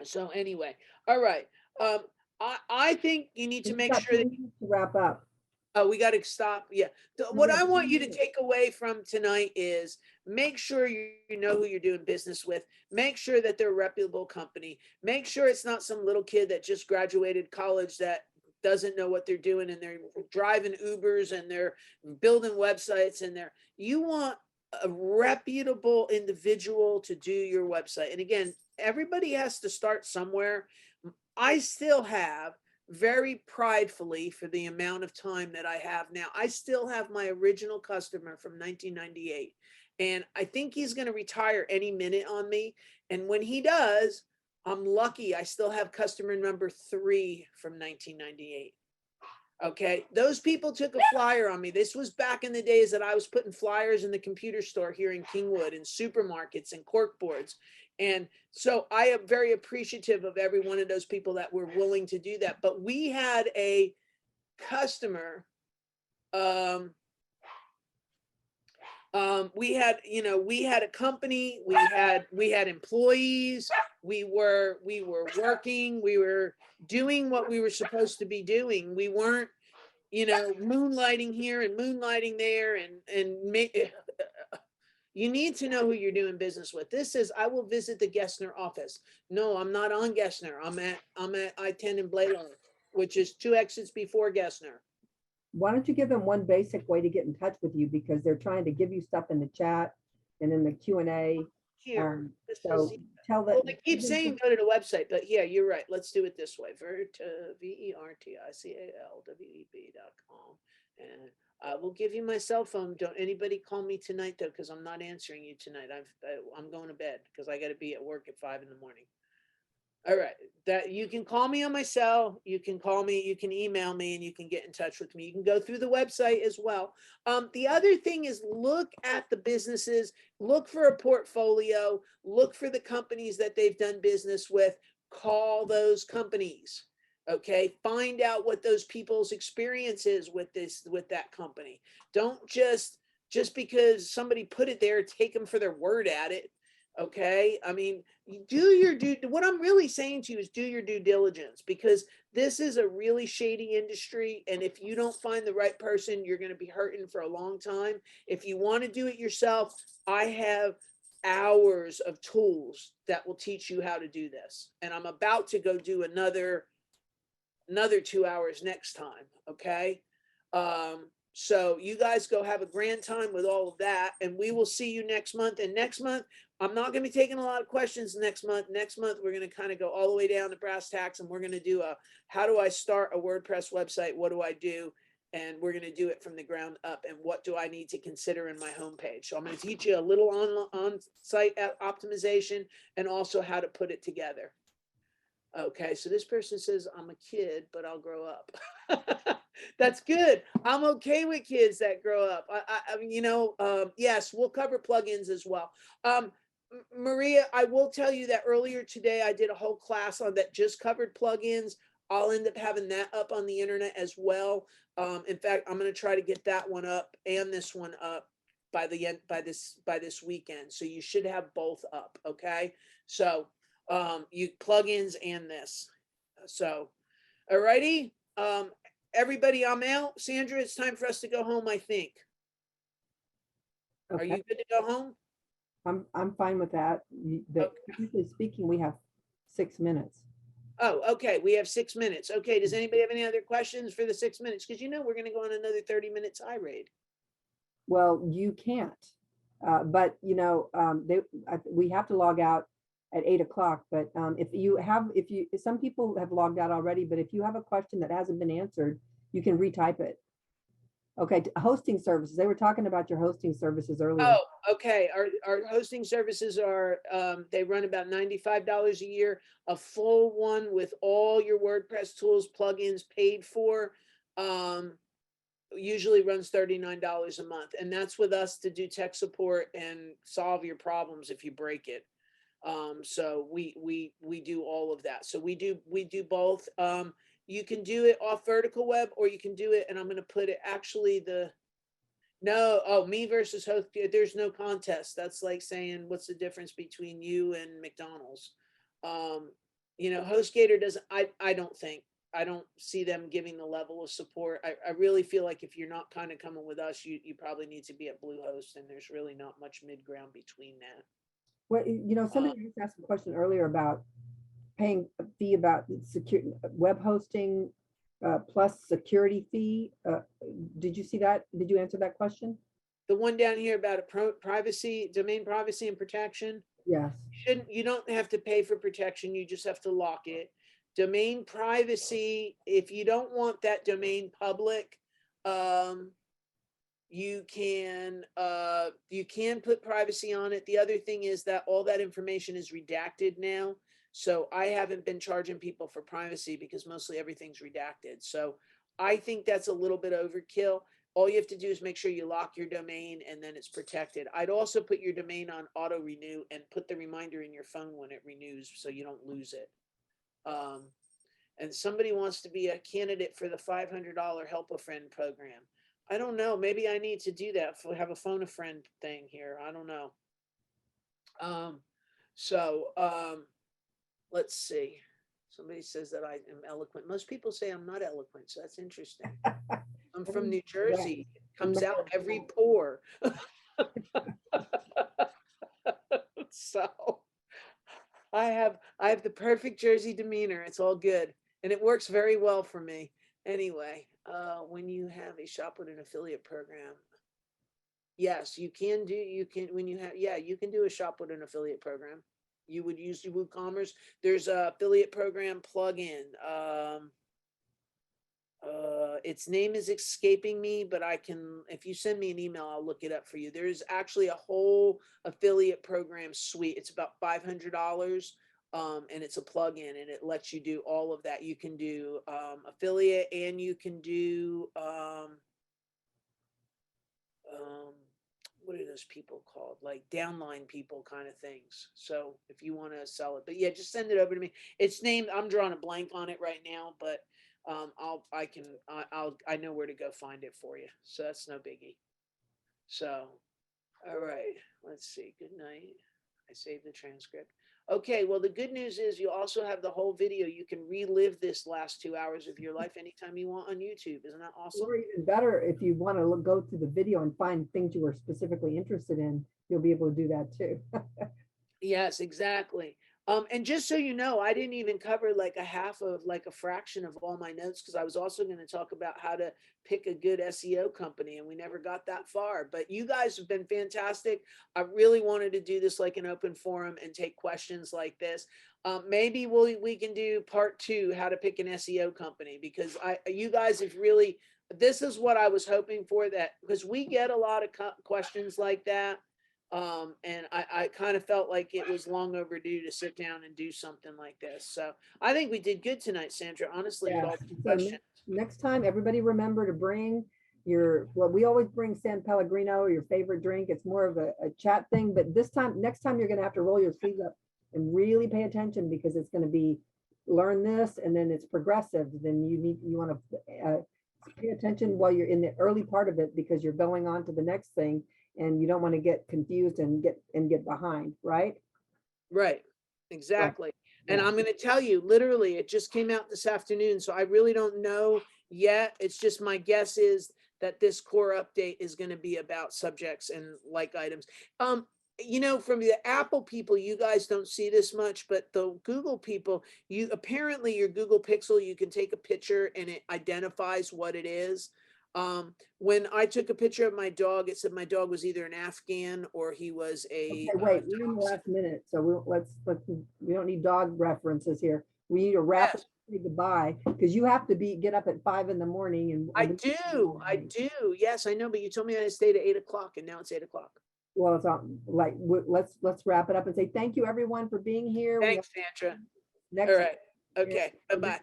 So anyway, all right. I think you need to make sure that to wrap up. Oh, we got to stop. Yeah. What I want you to take away from tonight is make sure you know who you're doing business with. Make sure that they're a reputable company. Make sure it's not some little kid that just graduated college that doesn't know what they're doing and they're driving Ubers and they're building websites and you want a reputable individual to do your website. And again, everybody has to start somewhere. I still have very pridefully, for the amount of time that I have now, I still have my original customer from 1998. And I think he's going to retire any minute on me. And when he does, I'm lucky I still have customer number 3 from 1998. Okay. Those people took a flyer on me. This was back in the days that I was putting flyers in the computer store here in Kingwood and supermarkets and cork boards. And so I am very appreciative of every one of those people that were willing to do that. But we had a customer, we had a company, we had employees, we were working, we were doing what we were supposed to be doing. We weren't, moonlighting here and moonlighting there you need to know who you're doing business with. This is, I will visit the Gessner office. No, I'm not on Gessner. I'm at I-10 in Blaylock, which is 2 exits before Gessner. Why don't you give them one basic way to get in touch with you, because they're trying to give you stuff in the chat and in the Q&A. Here, so tell them. Well, they keep saying go to the website, but yeah, you're right. Let's do it this way. verticalweb.com. And I will give you my cell phone. Don't anybody call me tonight though, because I'm not answering you tonight. I'm going to bed because I got to be at work at 5 in the morning. All right, that you can call me on my cell, you can call me, you can email me, and you can get in touch with me. You can go through the website as well. The other thing is look at the businesses, look for a portfolio, look for the companies that they've done business with, call those companies. Okay, find out what those people's experience is with that company. Don't just because somebody put it there, take them for their word at it. Okay, I mean, what I'm really saying to you is do your due diligence, because this is a really shady industry, and if you don't find the right person, you're going to be hurting for a long time. If you want to do it yourself, I have hours of tools that will teach you how to do this, and I'm about to go do another 2 hours next time. Okay. So you guys go have a grand time with all of that, and we will see you next month. And next month, I'm not going to be taking a lot of questions next month. Next month, we're going to kind of go all the way down to brass tacks, and we're going to do how do I start a WordPress website? What do I do? And we're going to do it from the ground up. And what do I need to consider in my homepage? So I'm going to teach you a little on-site optimization, and also how to put it together. Okay, so this person says, I'm a kid, but I'll grow up. That's good. I'm okay with kids that grow up. I mean, yes, we'll cover plugins as well. Maria, I will tell you that earlier today, I did a whole class on that just covered plugins. I'll end up having that up on the internet as well. In fact, I'm going to try to get that one up and this one up by this weekend. So you should have both up. Okay. So, you plugins and this. So, alrighty. Everybody, I'm out. Sandra, it's time for us to go home, I think. Are you Okay, good to go home? I'm fine with that. Usually speaking, we have 6 minutes. Oh, okay. We have 6 minutes. Okay. Does anybody have any other questions for the 6 minutes? Because we're going to go on another 30-minute tirade. Well, you can't, but we have to log out at 8 o'clock. But some people have logged out already, but if you have a question that hasn't been answered, you can retype it. Okay, hosting services. They were talking about your hosting services earlier. Oh, okay. Our hosting services are, they run about $95 a year, a full one with all your WordPress tools, plugins paid for. Usually runs $39 a month, and that's with us to do tech support and solve your problems if you break it. So we do all of that. So we do both. You can do it off vertical web, or you can do it, and I'm going to put it actually me versus host. There's no contest. That's like saying, what's the difference between you and McDonald's? HostGator doesn't, I don't see them giving the level of support. I really feel like if you're not kind of coming with us, you probably need to be at Bluehost, and there's really not much mid ground between that. Well, somebody just asked a question earlier about paying a fee about web hosting plus security fee. Did you see that? Did you answer that question? The one down here about domain privacy and protection. Yes. You don't have to pay for protection. You just have to lock it. Domain privacy, if you don't want that domain public, you can put privacy on it. The other thing is that all that information is redacted now. So I haven't been charging people for privacy because mostly everything's redacted. So I think that's a little bit overkill. All you have to do is make sure you lock your domain, and then it's protected. I'd also put your domain on auto renew and put the reminder in your phone when it renews so you don't lose it. And somebody wants to be a candidate for the $500 Help a Friend program. I don't know. Maybe I need to do that. Have a phone a friend thing here. I don't know. Let's see. Somebody says that I am eloquent. Most people say I'm not eloquent, so that's interesting. I'm from New Jersey. It comes out every pore. So I have the perfect Jersey demeanor. It's all good, and it works very well for me. Anyway, when you have a shop with an affiliate program, yes, you can do a shop with an affiliate program. You would use WooCommerce. There's a affiliate program plugin. Its name is escaping me, but if you send me an email, I'll look it up for you. There's actually a whole affiliate program suite. It's about $500. And it's a plugin, and it lets you do all of that. You can do affiliate, and you can do what are those people called? Like downline people kind of things. So if you want to sell it, but yeah, just send it over to me. It's named, I'm drawing a blank on it right now, but I know where to go find it for you. So that's no biggie. So, all right, let's see. Good night. I saved the transcript. Okay, well, the good news is you also have the whole video. You can relive this last 2 hours of your life anytime you want on YouTube. Isn't that awesome? Or even better, if you want to go to the video and find things you were specifically interested in, you'll be able to do that too. Yes, exactly. And just so you know, I didn't even cover like a fraction of all my notes because I was also going to talk about how to pick a good SEO company, and we never got that far. But you guys have been fantastic. I really wanted to do this like an open forum and take questions like this. Maybe we can do part 2, how to pick an SEO company, because you guys have really, this is what I was hoping for, that because we get a lot of questions like that. And I kind of felt like it was long overdue to sit down and do something like this. So I think we did good tonight, Sandra, honestly, with Yeah. all the So questions. next time, everybody remember to bring your, well, we always bring San Pellegrino or your favorite drink. It's more of a chat thing, but next time you're going to have to roll your sleeves up and really pay attention, because it's going to be learn this and then it's progressive. Then you want to pay attention while you're in the early part of it, because you're going on to the next thing and you don't want to get confused and get behind, right? Right. Right. Exactly. And Yeah. I'm going to tell you, literally, it just came out this afternoon. So I really don't know yet. It's just my guess is that this core update is going to be about subjects and like items. From the Apple people, you guys don't see this much, but the Google people, you apparently your Google Pixel, you can take a picture and it identifies what it is. When I took a picture of my dog, it said my dog was either an Afghan or he was Okay, a wait, we're in the last minute, so we don't need dog references here. We need to wrap it, Yes, say goodbye, because you have to get up at 5 in the morning and. I do. I do. Yes, I know. But you told me I stayed at 8 o'clock, and now it's 8 o'clock. Well, it's on, like, let's wrap it up and say thank you everyone for being here. We have Thanks, Sandra. next All right. Okay. Bye bye.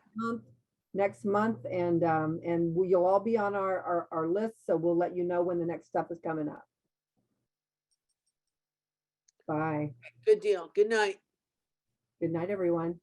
next month, and you'll all be on our list, so we'll let you know when the next stuff is coming up. Bye. Good deal. Good night. Good night, everyone.